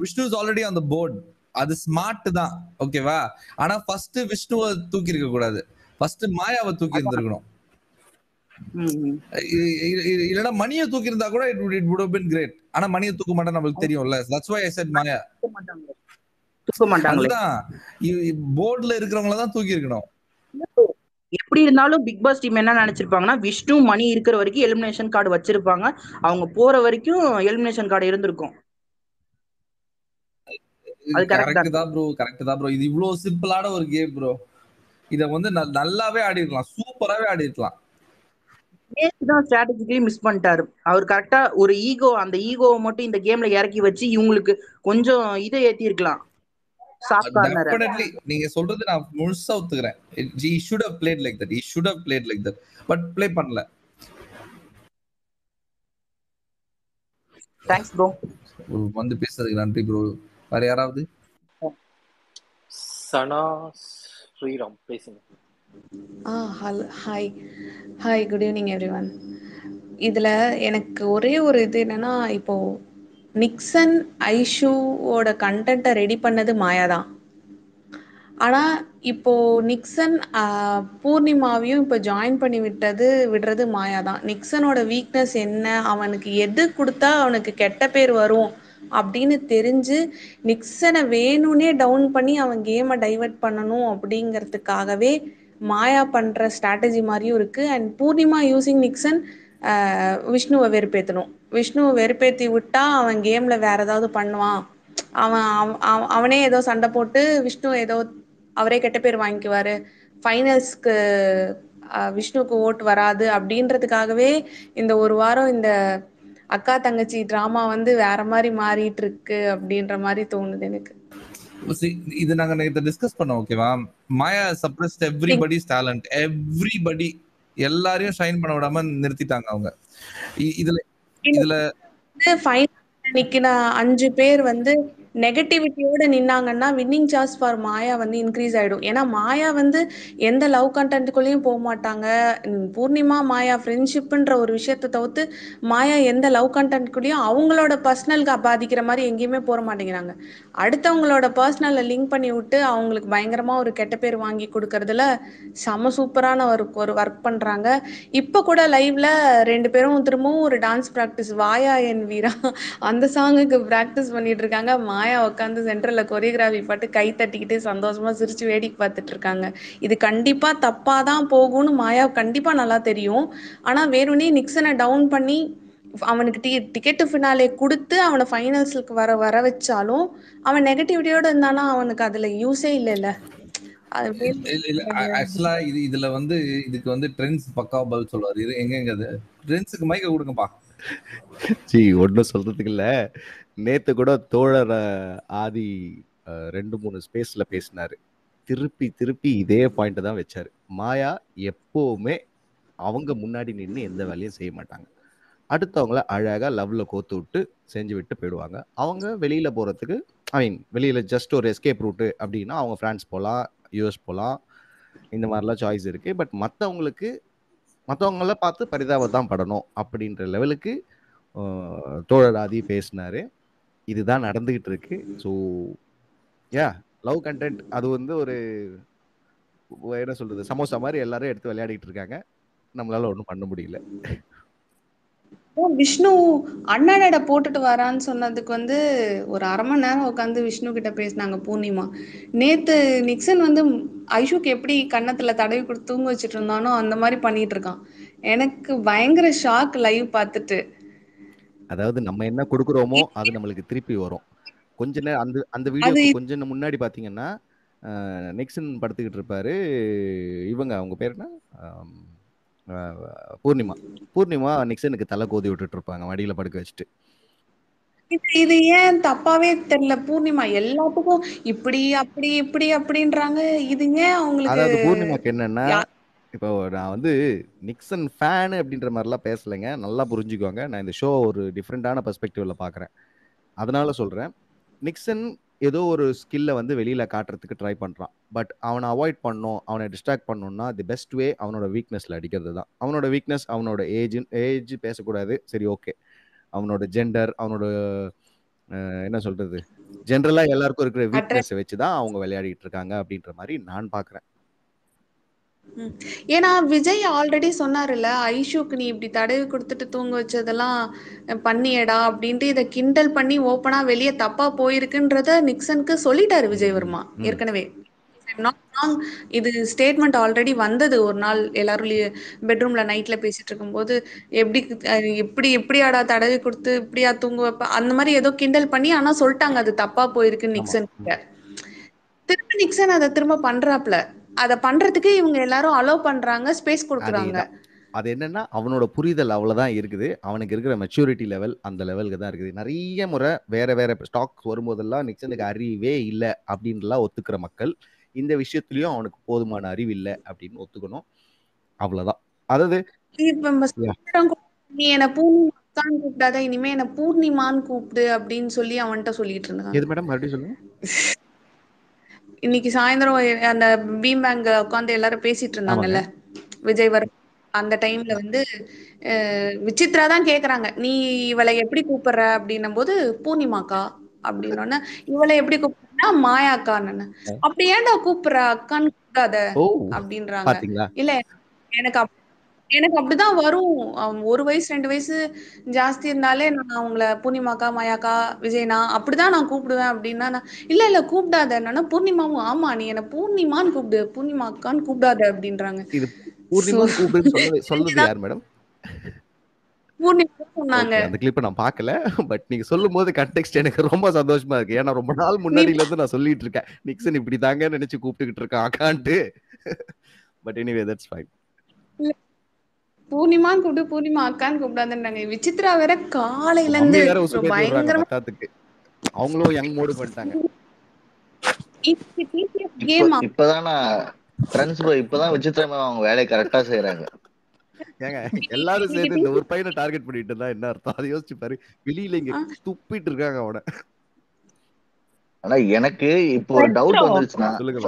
Speaker 3: Vishnu is already on the board. அது ஸ்மார்ட் தான், ஓகேவா? ஆனா ஃபர்ஸ்ட் விஷ்ணுவை தூக்கி இருக்க கூடாது, ஃபர்ஸ்ட் மாயாவை தூக்கி இருந்திருக்கணும். இல்லனா மணியை தூக்கி இருந்தா கூட it would have been great. ஆனா மணியை தூக்க மாட்டா நமக்கு தெரியும்ல. that's why I said மாயா தூக்க மாட்டாங்க. போர்ட்ல இருக்கிறவங்கள தான் தூக்கி இருக்கணும்.
Speaker 10: எப்படி இருந்தாலும் பிக் பாஸ் டீம் என்ன நினைச்சிருப்பாங்கன்னா, விஷ்ணு மணி இருக்கிற வரைக்கும் எலிமினேஷன் கார்டு வச்சிருப்பாங்க, அவங்க போற வரைக்கும் எலிமினேஷன் கார்டு இருந்திருக்கும்.
Speaker 3: அது கரெக்ட் தான் ப்ரோ. இது இவ்வளவு சிம்பிளான ஒரு கேம் ப்ரோ. இத வந்து நல்லாவே ஆடி இருக்கலாம், சூப்பராவே ஆடி இருக்கலாம்.
Speaker 10: தான் ஸ்ட்ராட்டஜிக்கலி மிஸ் பண்ணிட்டாரு அவர். கரெக்டா ஒரு ஈகோ, அந்த ஈகோவை மட்டும் இந்த கேம்ல இறக்கி வச்சு இவங்களுக்கு கொஞ்சம் இதை ஏத்தி இருக்கலாம்.
Speaker 3: Definitely நீங்க சொல்றது நான் முழுசா ஒத்துக்கிறேன். he should have played like that but play பண்ணல.
Speaker 10: thanks bro.
Speaker 3: வந்து பேசுறதுக்கு நன்றி ப்ரோ. வேற யாராவது?
Speaker 4: சனா ஸ்ரீராம் பேசுங்க.
Speaker 11: Hi good evening everyone. இதுல எனக்கு ஒரே ஒரு இது என்னன்னா, இப்போ நிக்சன் ஐஷுவோட கண்டென்ட்டை ரெடி பண்ணது மாயா தான். ஆனா இப்போ நிக்சன் பூர்ணிமாவையும் இப்போ ஜாயின் பண்ணி விடுறது மாயா தான். நிக்சனோட வீக்னஸ் என்ன, அவனுக்கு எது கொடுத்தா அவனுக்கு கெட்ட பேர் வரும் அப்படின்னு தெரிஞ்சு நிக்சனை வேணும்னே டவுன் பண்ணி அவன் கேமை டைவர்ட் பண்ணணும் அப்படிங்கிறதுக்காகவே மாயா பண்ற ஸ்ட்ராட்டஜி மாதிரியும் இருக்கு. அண்ட் பூர்ணிமா யூசிங் நிக்சன் விஷ்ணுவை வெறுப்பேற்றணும். விஷ்ணுவை வெறுப்பேற்றி விட்டா அவன் கேம்ல வேற ஏதாவது பண்ணுவான், அவனே ஏதோ சண்டை போட்டு விஷ்ணு ஏதோ அவரே கெட்ட பேர் வாங்கிக்குவாரு, ஃபைனல்ஸ்க்கு விஷ்ணுக்கு ஓட்டு வராது அப்படின்றதுக்காகவே இந்த ஒரு வாரம் இந்த அக்கா தங்கச்சி டிராமா வந்து வேற மாதிரி மாறிட்டு இருக்கு அப்படின்ற மாதிரி தோணுது எனக்கு.
Speaker 3: இது நாங்க நேத்து டிஸ்கஸ் பண்ணோம், ஓகேவா? மாயா சப்ரஸ்ட் எவ்ரிபடிஸ் டேலண்ட், எவ்ரிபடி எல்லாரையும் ஷைன் பண்ண விடாம நிறுத்திட்டாங்க அவங்க. இதுல
Speaker 11: நிக்கிற 5 பேர் வந்து நெகட்டிவிட்டியோட நின்னாங்கன்னா வின்னிங் சான்ஸ் ஃபார் மாயா வந்து இன்க்ரீஸ் ஆயிடும். ஏன்னா மாயா வந்து எந்த லவ் கண்டென்ட்டுக்குள்ளேயும் போக மாட்டாங்க. பூர்ணிமா மாயா ஃப்ரெண்ட்ஷிப்ன்ற ஒரு விஷயத்தை தவிர்த்து மாயா எந்த லவ் கண்டென்ட்குள்ளேயும் அவங்களோட பர்சனலுக்கு பாதிக்கிற மாதிரி எங்கேயுமே போக மாட்டேங்கிறாங்க. அடுத்தவங்களோட பர்சனலை லிங்க் பண்ணி விட்டு அவங்களுக்கு பயங்கரமா ஒரு கெட்ட பேர் வாங்கி கொடுக்கறதுல செம சூப்பரான ஒரு ஒர்க் பண்றாங்க. இப்ப கூட லைவ்ல 2 பேரும் திரும்பவும் ஒரு டான்ஸ் பிராக்டிஸ் வாயா என் வீரா அந்த சாங்குக்கு பிராக்டிஸ் பண்ணிட்டு இருக்காங்க. மாயா உட்காந்து சென்டர்ல கொரியோகிராஃபி பாட்டு கை தட்டிக்கிட்டு சந்தோஷமா சிரிச்சு வேடிக்கை பார்த்துட்டு இருக்காங்க. இது கண்டிப்பா தப்பா தான் போகும்னு மாயா கண்டிப்பா நல்லா தெரியும். ஆனா வேணும்னே நிக்சனை டவுன் பண்ணி அவனுக்கு டிக்கெட் ஃபினாலே கொடுத்து அவனை ஃபைனல்ஸ்க்கு வர வச்சாலும் அவன் நெகட்டிவிட்டியோட இருந்தானா அவனுக்கு அதுல யூஸே இல்லைல்ல.
Speaker 3: ஆக்சுவலா இதுல வந்து இதுக்கு வந்து ட்ரெண்ட்ஸ் பக்காவா பதில் சொல்லுவாரு. இது எங்க ட்ரெண்ட்ஸுக்கு மைக்க கொடுங்கப்பா.
Speaker 5: ஒன்றும் சொல்றதுக்கு இல்ல. நேத்து கூட தோழர் ஆதி 2-3 ஸ்பேஸ்ல பேசினாரு. திருப்பி இதே பாயிண்ட் தான் வச்சாரு. மாயா எப்பவுமே அவங்க முன்னாடி நின்று எந்த வேலையும் செய்ய மாட்டாங்க. அடுத்தவங்கள அழகா லவ்ல கோத்து விட்டு செஞ்சு விட்டு போயிடுவாங்க. அவங்க வெளியில போறதுக்கு வெளியில ஜஸ்ட் ஒரு எஸ்கேப் ரூட்டு அப்படின்னா அவங்க பிரான்ஸ் போகலாம், யூஎஸ் போகலாம், இந்த மாதிரிலாம் சாய்ஸ் இருக்கு. பட் மற்றவங்கள பார்த்து பரிதாபம் தான் படணும் அப்படின்ற லெவலுக்கு தோழர் ஆதி பேசினாரு. இதுதான் நடந்துகிட்டு இருக்கு. ஸோ லவ் கண்டென்ட் அது வந்து ஒரு என்ன சொல்றது, சமோசா மாதிரி எல்லாரும் எடுத்து விளையாடிட்டு இருக்காங்க. நம்மளால ஒன்றும் பண்ண முடியல.
Speaker 11: விஷ்ணு அண்ணனோட போட்டுட்டு வரான்னு சொன்னதுக்கு வந்து ஒரு 1/2 மணி நேரம் உட்காந்து விஷ்ணு கிட்ட பேசினாங்க பூர்ணிமா. நேத்து நிக்சன் வந்து ஐஷுக்கு எப்படி கன்னத்துல தடவி கொடுத்து தூங்க வச்சுட்டு இருந்தானோ அந்த மாதிரி பண்ணிட்டு இருக்கான். எனக்கு பயங்கர ஷாக் லைவ் பார்த்துட்டு.
Speaker 5: அதாவது நம்ம என்ன கொடுக்குறோமோ அது நம்மளுக்கு திருப்பி வரும். கொஞ்ச நேரம் அந்த வீடியோக்கு கொஞ்சம் முன்னாடி பாத்தீங்கன்னா நிக்சன் படுத்துக்கிட்டு இருப்பாரு. இவங்க அவங்க பேர் என்ன, பூர்ணிமா நிக்சனுக்கு தலை கோதி விட்டுட்டு இருப்பாங்க மடியில படுக்க வச்சுட்டு.
Speaker 11: இது ஏன் தப்பாவே தெரியல. பூர்ணிமா எல்லாத்துக்கும் இப்படி அப்படி இப்படி அப்படின்றாங்க. இது ஏன் அவங்களுக்கு,
Speaker 5: அதாவது பூர்ணிமாக்கு என்னன்னா, இப்போ நான் வந்து நிக்சன் ஃபேனு அப்படின்ற மாதிரிலாம் பேசலைங்க, நல்லா புரிஞ்சுக்கோங்க. நான் இந்த ஷோ ஒரு டிஃப்ரெண்டான பெர்ஸ்பெக்டிவ்ல பார்க்குறேன். அதனால சொல்கிறேன், நிக்சன் ஏதோ ஒரு ஸ்கில்லை வந்து வெளியில் காட்டுறதுக்கு ட்ரை பண்ணுறான். பட் அவனை அவாய்ட் பண்ணணும், அவனை டிஸ்ட்ராக்ட் பண்ணணும்னா தி பெஸ்ட் வே அவனோட வீக்னஸில் அடிக்கிறது தான். அவனோட வீக்னஸ் அவனோட ஏஜ் பேசக்கூடாது, சரி ஓகே. அவனோட ஜெண்டர், அவனோட என்ன சொல்கிறது, ஜென்ரலாக எல்லாருக்கும் இருக்கிற வீக்னஸை வச்சு தான் அவங்க விளையாடிட்டு இருக்காங்க அப்படின்ற மாதிரி நான் பார்க்குறேன்.
Speaker 11: ஏன்னா விஜய் ஆல்ரெடி சொன்னாருல்ல, ஐஷுக்கு நீ இப்படி தடவி கொடுத்துட்டு தூங்க வச்சதெல்லாம் பண்ணியடா அப்படின்ட்டு இதை கிண்டல் பண்ணி ஓப்பனா வெளியே தப்பா போயிருக்குன்றத நிக்சனுக்கு சொல்லிட்டாரு விஜய் வர்மா ஏற்கனவே. இது ஸ்டேட்மெண்ட் ஆல்ரெடி வந்தது. ஒரு நாள் எல்லாரும் பெட்ரூம்ல நைட்ல பேசிட்டு இருக்கும்போது எப்படியாடா தடவி கொடுத்து இப்படியா தூங்க வைப்ப அந்த மாதிரி ஏதோ கிண்டல் பண்ணி ஆனா சொல்லிட்டாங்க அது தப்பா போயிருக்குன்னு நிக்சன் கிட்ட. திரும்ப நிக்சன் அதை திரும்ப பண்றாப்ல. அத பண்றதுக்கு இவங்க எல்லாரும் அலோவ் பண்றாங்க, ஸ்பேஸ் கொடுக்குறாங்க.
Speaker 5: அது என்னன்னா அவனோட புரிதல் அவ்வளவுதான் இருக்குது. அவனுக்கு இருக்கிற மெச்சூரிட்டி லெவல் அந்த லெவலுக்கு தான் இருக்குது. நிறைய முறை வேற ஸ்டாக்ஸ் வரும்போதெல்லாம் நிக்சனுக்கு அறிவே இல்லை அப்படின்லாம் ஒத்துக்கிற மக்கள் இந்த விஷயத்துலயும் அவனுக்கு போதுமான அறிவு இல்லை அப்படின்னு ஒத்துக்கணும். அவ்வளவுதான். அதாவது
Speaker 11: நீ என்ன பூர்ணிமான்னு கூப்பிடாத, இனிமே என்ன பூர்ணிமான்னு கூப்பிடு அப்படின்னு சொல்லி அவன்கிட்ட சொல்லிட்டு இருந்தாங்க.
Speaker 5: எது மேடம் மறுபடியும் சொல்லுங்க.
Speaker 11: இன்னைக்கு சாயந்தரம் அந்த பீம் பேங்க் உட்காந்து எல்லாரும் பேசிட்டு இருந்தாங்கல்ல விஜய் வர்மா. அந்த டைம்ல வந்து விசித்ரா தான் கேக்குறாங்க, நீ இவளை எப்படி கூப்பிடுற அப்படின்னும் போது பூர்ணிமாக்கா அப்படின்னோன்னா, இவளை எப்படி கூப்பிடுறா மாயா அக்கான்னு. அப்படி ஏன்டா கூப்பிடுற அக்கான்னு கூப்பிடாத
Speaker 5: ஓ
Speaker 11: அப்படின்றாங்க.
Speaker 5: பாத்தீங்களா
Speaker 11: இல்ல எனக்கு எனக்கு அப்படிதான் வரும். 1 வயசு 2 வயசு ஜாஸ்தி இருந்தாலே நான் அவங்கள பூர்ணிமாக்கா, மாயாக்கா, விஜயனா அப்படிதான் நான் கூப்பிடுவேன் அப்படின்னா இல்ல இல்ல கூப்பிடாத. என்னன்னா பூர்ணிமாவும் ஆமா நீ என்ன பூர்ணிமான்னு கூப்பிடு, பூர்ணிமா அக்கான்னு கூப்பிடாத அப்படின்றாங்க.
Speaker 5: இது பூர்ணிமான்னு கூப்பிடுன்னு சொல்றது யார் மேடம்?
Speaker 11: பூர்ணிமா சொன்னாங்க.
Speaker 5: ஓகே அந்த கிளிப்பை நான் பார்க்கல. பட் நீங்க சொல்லும் போது கண்டெக்ஸ்ட் எனக்கு ரொம்ப சந்தோஷமா இருக்கு. ஏன்னா ரொம்ப நாள் முன்னாடில இருந்து நான் சொல்லிட்டு இருக்கேன் நிக்சன் இப்படி தாங்க நினைச்சு கூப்பிட்டுக்கிட்டு இருக்கான் அக்கான்ட்டு. But anyway that's fine.
Speaker 11: பூர்ணிமான்னு கூப்பிட்டு பூர்ணிமா அக்கான்னு கூப்பிடாதுன்றாங்க. விசித்ரா வேற காலையில இருந்து
Speaker 5: மம்மி வேற உசுப்பேத்தி விடுறாங்க
Speaker 11: பயங்கரமா
Speaker 5: பத்தாத்துக்கு. அவங்களும் யங் மோடு பண்ணிட்டாங்க.
Speaker 9: இப்பதான் ஃப்ரெண்ட்ஸ் ப்ரோ இப்பதான் விசித்திரமா அவங்க வேலையை கரெக்டா செய்யறாங்க.
Speaker 5: ஏங்க எல்லாரும் சேர்ந்து இந்த ஒரு பையனை டார்கெட் பண்ணிட்டு இருந்தா என்ன அர்த்தம்? அதை யோசிச்சு பாரு. வெளியில இங்க துப்பிட்டு இருக்காங்க அவனை.
Speaker 9: ஆனா எனக்கு இப்போ ஒரு டவுட் வந்துருச்சுன்னா
Speaker 5: சொல்லுங்க.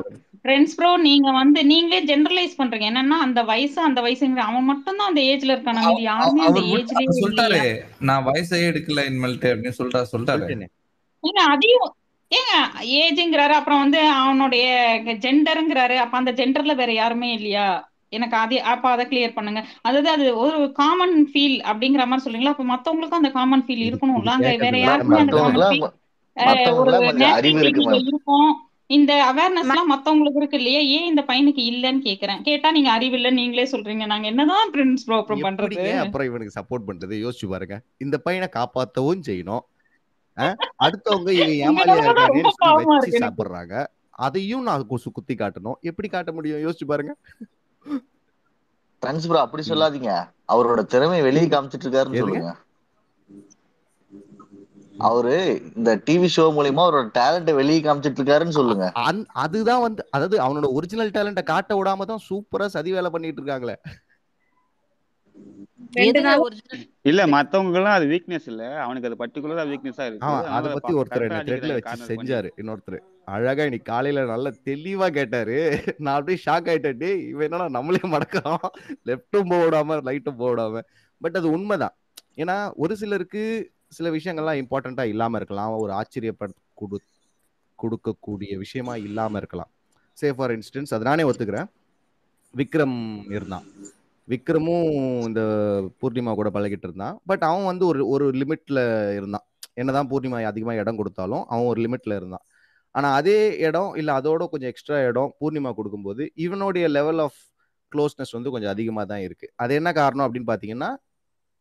Speaker 12: ஃப்ரெண்ட்ஸ் ப்ரோ நீங்களே ஜெனரலைஸ் பண்றீங்க. என்னன்னா அந்த வயசுங்கிற அவன் மட்டும் தான் அந்த ஏஜ்ல இருக்கான். மீதி யாருமே அந்த ஏஜ்லயே
Speaker 3: சொல்லிட்டாரு நான் வயசே எடுக்கல இன்மெல்ட் அப்படின்னு சொல்லிட்டாரு.
Speaker 12: ஏங்க அதையும் ஏங்க ஏஜ்ங்கிறாரு, அப்புறம் அவனுடைய ஜெண்டருங்கிறாரு. அப்ப அந்த ஜெண்டர்ல வேற யாருமே இல்லையா? எனக்கு அப்ப அதை கிளியர் பண்ணுங்க. அதாவது அது ஒரு காமன் ஃபீல் அப்படிங்கிற மாதிரி சொல்றீங்களா? அப்ப மத்தவங்களுக்கும் அந்த காமன் ஃபீல் இருக்கணும்ல. அங்க வேற யாருக்குமே அந்த காமன் ஃபீல் ஒரு நேச்சுரல் இருக்கும். இந்த அவேர்னஸ் எல்லாம் மத்தவங்களுக்கு இருக்கு இல்லையா? ஏன் இந்த பையனுக்கு இல்லன்னு கேக்குறேன். கேட்டா நீங்க அறிவு இல்லன்னு நீங்களே சொல்றீங்க. நாங்க என்னதான் பிரின்ஸ் ப்ரோ அப்புறம் பண்றது?
Speaker 5: அப்புறம் இவனுக்கு சப்போர்ட் பண்றது யோசிச்சு பாருங்க. இந்த பையனை காப்பாத்தவும் செய்யணும். அடுத்தவங்க இவன் ஏமாளியா இருக்கானே வச்சு சாப்பிடுறாங்க. அதையும் நான் குத்தி காட்டணும். எப்படி காட்ட முடியும் யோசிச்சு பாருங்க.
Speaker 9: ஃப்ரெண்ட்ஸ் ப்ரோ அப்படி சொல்லாதீங்க. அவரோட திறமையை வெளியே காமிச்சிட்டு இருக்காருன்னு சொல்லுங்க. அவரு இந்த டிவி ஷோ மூலமா அவரோட டேலண்ட வெளியே காமிச்சிட்டு இருக்காருன்னு சொல்லுங்க.
Speaker 5: அதுதான் அதாவது அவனோட ஒரிஜினல் டேலண்ட காட்ட விடாம தான் சூப்பரா சதி வேலை பண்ணிட்டு இருக்காங்களே.
Speaker 13: இல்ல மத்தவங்க எல்லாம் அது வீக்னஸ் இல்ல, அவனுக்கு அது பர்టిక్యులரா வீக்னஸா இருக்கு.
Speaker 5: அத பத்தி ஒருத்தர் என்ன த்ரெட்ல வச்சு செஞ்சாரு. இன்னொருத்தர் அழகா இன்னைக்கு காலையில நல்ல தெளிவா கேட்டாரு. நான் அப்படியே ஷாக் ஆயிட்டேன். டேய் இவன் என்னன்னா நம்மளே மடக்குறான், லெஃப்ட்டும் போடாம ரைட்டும் போடாம. பட் அது உண்மைதான். ஏன்னா ஒரு சிலருக்கு சில விஷயங்கள்லாம் இம்பார்ட்டண்டா இல்லாம இருக்கலாம். ஒரு கொடுக்கக்கூடிய விஷயமா இல்லாம இருக்கலாம். சே ஃபார் இன்ஸ்டன்ஸ் அது நானே ஒத்துக்கிறேன். விக்ரம் இருந்தான். விக்ரமும் இந்த பூர்ணிமா கூட பழகிட்டு இருந்தான். பட் அவன் ஒரு லிமிட்ல இருந்தான். என்னதான் பூர்ணிமா அதிகமா இடம் கொடுத்தாலும் அவன் ஒரு லிமிட்ல இருந்தான். ஆனா அதே இடம் இல்ல அதோட கொஞ்சம் எக்ஸ்ட்ரா இடம் பூர்ணிமா கொடுக்கும்போது இவனுடைய லெவல் ஆஃப் க்ளோஸ்னஸ் கொஞ்சம் அதிகமா தான் இருக்கு. அது என்ன காரணம் அப்படின்னு பாத்தீங்கன்னா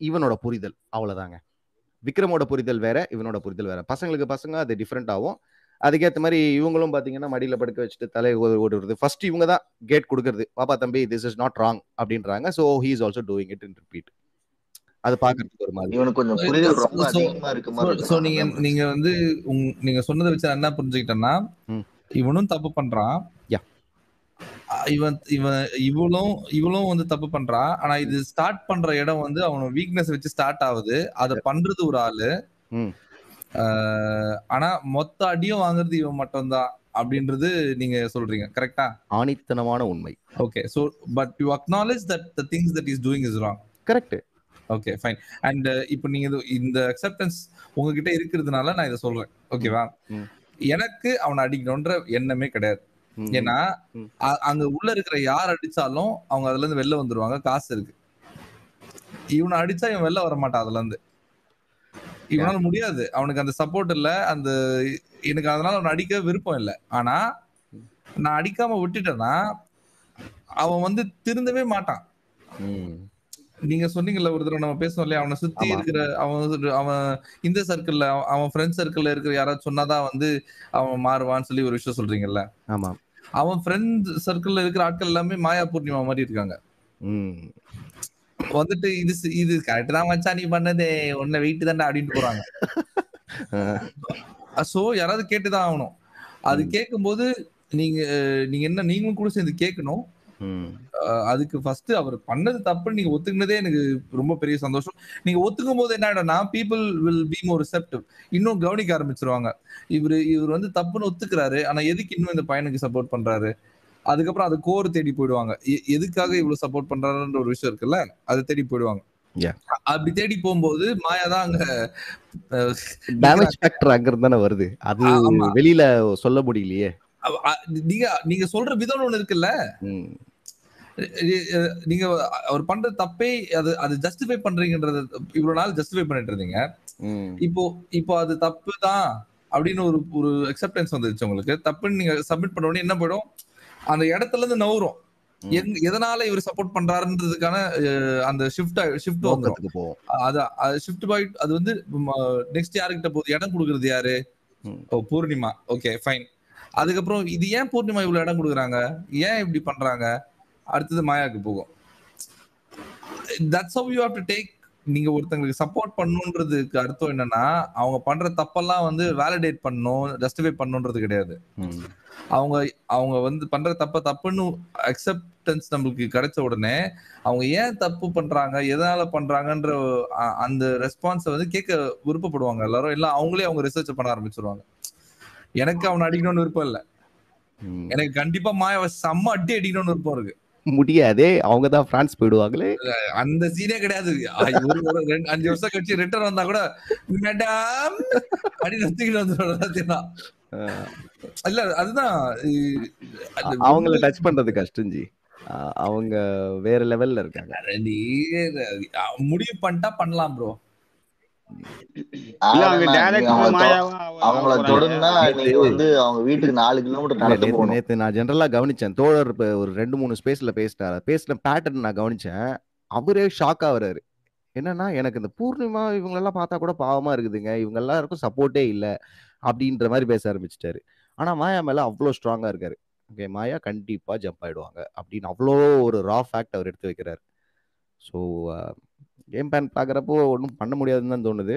Speaker 5: இவனோட புரிதல். அவ்வளவுதாங்க. விக்ரமோட புரிதல் வேற, இவனோட புரிதல் வேற. பசங்களுக்கு பசங்க அது டிஃப்ரெண்ட் ஆகும். அதுக்கேற்ற மாதிரி இவங்களும் பாத்தீங்கன்னா மடியில படுக்க வச்சுட்டு தலையை ஓடுறது. ஃபர்ஸ்ட் இவங்க தான் கேட் கொடுக்கறது. பாப்பா தம்பி திஸ் இஸ் நாட் ராங் அப்படின்றாங்க. So he is also doing it in repeat. அது பாக்குறதுக்கு ஒரு மாதிரி
Speaker 9: இவனுக்கு கொஞ்சம் புரிதல் ரொம்ப அதிகமா இருக்க மாதிரி.
Speaker 3: சோ நீங்க நீங்க சொன்னதை வச்சு என்ன புரிஞ்சுக்கிட்டேன்னா இவனும் தப்பு பண்றான், இவளும் தப்பு பண்றா. ஆனா இது ஸ்டார்ட் பண்ற இடம் அவனோட வீக்னஸ் வச்சு ஸ்டார்ட் ஆகுது. அத பண்றது ஒரு ஆளு. ஆனா மொத்த அடியும் வாங்குறது இவன் மட்டும்தான் அப்படின்றது நீங்க சொல்றீங்க. கரெக்டா?
Speaker 5: ஆணித்தனமான உண்மை.
Speaker 3: Okay. So but you acknowledge that the things that is doing is wrong.
Speaker 5: Correct.
Speaker 3: Okay fine. And இப்போ நீங்க இந்த அக்செப்டன்ஸ் உங்ககிட்ட இருக்கிறதுனால நான் இதை சொல்றேன். ஓகேவா? எனக்கு அவனை அடிக்கணும்ன்ற எண்ணமே கிடையாது. ஏன்னா அங்க உள்ள இருக்கிற யார் அடிச்சாலும் அவங்க அதுல இருந்து வெளில வந்துருவாங்க. காசு இருக்கு. இவனை அடிச்சா இவன் வெளில வர மாட்டான் அதுல இருந்து. இவனால முடியாது. அவனுக்கு அந்த சப்போர்ட் இல்ல. எனக்கு அதனால அவனை அடிக்க விருப்பம் இல்லை. ஆனா நான் அடிக்காம விட்டுட்டேன்னா அவன் திருந்தவே மாட்டான். நீங்க சொன்னீங்கல்ல ஒரு தடவை நம்ம பேசணும் இல்லையா, அவனை சுத்தி இருக்கிற அவன் இந்த சர்க்கிள்ல அவன் ஃப்ரெண்ட் சர்க்கிள்ல இருக்கிற யாராவது சொன்னாதான் அவன் மாறுவான்னு சொல்லி ஒரு விஷயம் சொல்றீங்கல்ல.
Speaker 5: ஆமா.
Speaker 3: அவன் ஃப்ரெண்ட் சர்க்கிள்ல இருக்கிற ஆட்கள் எல்லாமே மாயா பூர்ணிமா மாதிரி இருக்காங்க. இது கரெக்ட் தான் மச்சான் நீ பண்ணது உன்னை வெயிட் தான்டா அப்படின்ட்டு போறாங்க. சோ யாராவது கேட்டுதான் ஆகணும். அது கேட்கும்போது நீங்களும் கூட சேர்ந்து கேட்கணும். அதுக்கு ஃபர்ஸ்ட் அவர் பண்ணது தப்புன்னு நீங்க ஒத்துக்கினதே எனக்கு ரொம்ப பெரிய சந்தோஷம். நீங்க ஒத்துக்கும் போது என்ன ஆயிடும்னா people will be more receptive. இன்னும் கவனிக்க ஆரம்பிச்சிருவாங்க. இவர் தப்புன்னு ஒத்துக்கிறாரு, ஆனா எதுக்கு இன்னும் இந்த பையனுக்கு சப்போர்ட் பண்றாரு. அதுக்கப்புறம் அது கோர் தேடி போயிடுவாங்க. எதுக்காக இவ்வளவு சப்போர்ட் பண்றாருன்ற ஒரு விஷயம் இருக்குல்ல, அதை தேடி போயிடுவாங்க.
Speaker 5: Yeah.
Speaker 3: அப்படி தேடி போகும்போது மாயா தான் அங்க
Speaker 5: டேமேஜ் ஃபேக்டர் அங்க இருந்து தானே வருது. அது
Speaker 3: ஆமா.
Speaker 5: வெளியில சொல்ல முடியலையே.
Speaker 3: நீங்க சொல்ற விதம் ஒண்ணு இருக்குல்ல, நீங்க அவர் பண்ற தப்பே அது ஜஸ்டிஃபை பண்றீங்கன்றது இவ்வளவு நாள் ஜஸ்டிஃபை பண்ணிட்டு இருந்தீங்க. இப்போ அது தப்பு தான் அப்படின்னு ஒரு அக்செப்டன்ஸ் வந்துருச்சு உங்களுக்கு. தப்புன்னு நீங்க சப்மிட் பண்ண உடனே என்ன போயிடும், அந்த இடத்துல இருந்து நவுரும். எதனால இவர் சப்போர்ட் பண்றாருன்றதுக்கான அந்த ஷிஃப்ட் வந்துரும். அது ஷிஃப்ட் பாயிண்ட் அது வந்து நெக்ஸ்ட் யாருக்கிட்ட போகுது, இடம் கொடுக்கறது யாரு? பூர்ணிமா. Okay fine. அதுக்கப்புறம் இது ஏன் பூர்ணிமா இவ்வளவு இடம் கொடுக்குறாங்க, ஏன் இப்படி பண்றாங்க, அடுத்தது மாயாவுக்கு போகும். That's how you have to take. நீங்க ஒருத்தங்களுக்கு சப்போர்ட் பண்ணணுன்றதுக்கு அர்த்தம் என்னன்னா, அவங்க பண்ற தப்பெல்லாம் வந்து வேலிடேட் பண்ணணும், ஜஸ்டிஃபை பண்ணணுன்றது கிடையாது. அவங்க வந்து பண்ற தப்புன்னு அக்செப்டன்ஸ் நம்மளுக்கு கிடைச்ச உடனே அவங்க ஏன் தப்பு பண்றாங்க, எதனால பண்றாங்கன்ற அந்த ரெஸ்பான்ஸை வந்து கேட்க விருப்பப்படுவாங்க எல்லாரும். இல்ல அவங்களே அவங்க ரிசர்ச் பண்ண ஆரம்பிச்சிருவாங்க. எனக்கு அவனை அடிக்கணும்னு விருப்பம் இல்லை, எனக்கு கண்டிப்பா மாயாவை செம்ம அடிக்கணும்னு விருப்பம் இருக்கு.
Speaker 5: முடியாதே, அவங்க தான் பிரான்ஸ் போயிடுவாங்களே.
Speaker 3: அந்த சீனே கிடையாது. 5 வருஷம் கழிச்சு ரிட்டர்ன் வந்தா கூட மேடம் அப்படின்னு வந்துடும். இல்ல அதுதான்
Speaker 5: அவங்கள டச் பண்றது கஷ்டம் ஜி. அவங்க வேற லெவல்ல இருக்காங்க.
Speaker 3: நீ முடிவு பண்ணிட்டா பண்ணலாம் ப்ரோ.
Speaker 9: அவங்கள தொடர்ந்தா நீங்க வந்து அவங்க வீட்டுக்கு 4 கிலோமீட்டர் நடந்து போகணும்.
Speaker 5: நேத்து நான் ஜெனரலா கவனிச்சேன், தோழர் ஒரு 2-3 ஸ்பேஸ்ல பேசின பேட்டர்ன் நான் கவனிச்சேன். அவரே ஷாக் ஆகுறாரு. என்னன்னா, எனக்கு இந்த பூர்ணிமா இவங்களெல்லாம் பார்த்தா கூட பாவமா இருக்குதுங்க, இவங்க எல்லாருக்கும் சப்போர்ட்டே இல்லை அப்படின்ற மாதிரி பேச ஆரம்பிச்சிட்டாரு. ஆனா மாயா மேல அவ்வளோ ஸ்ட்ராங்கா இருக்காரு. ஓகே, மாயா கண்டிப்பா ஜம்ப் ஆயிடுவாங்க அப்படின்னு அவ்வளோ ஒரு ரா ஃபேக்ட் அவர் எடுத்து வைக்கிறாரு. ஸோ கேம் பிளான் பார்க்குறப்போ ஒன்றும் பண்ண முடியாதுன்னு தான் தோணுது.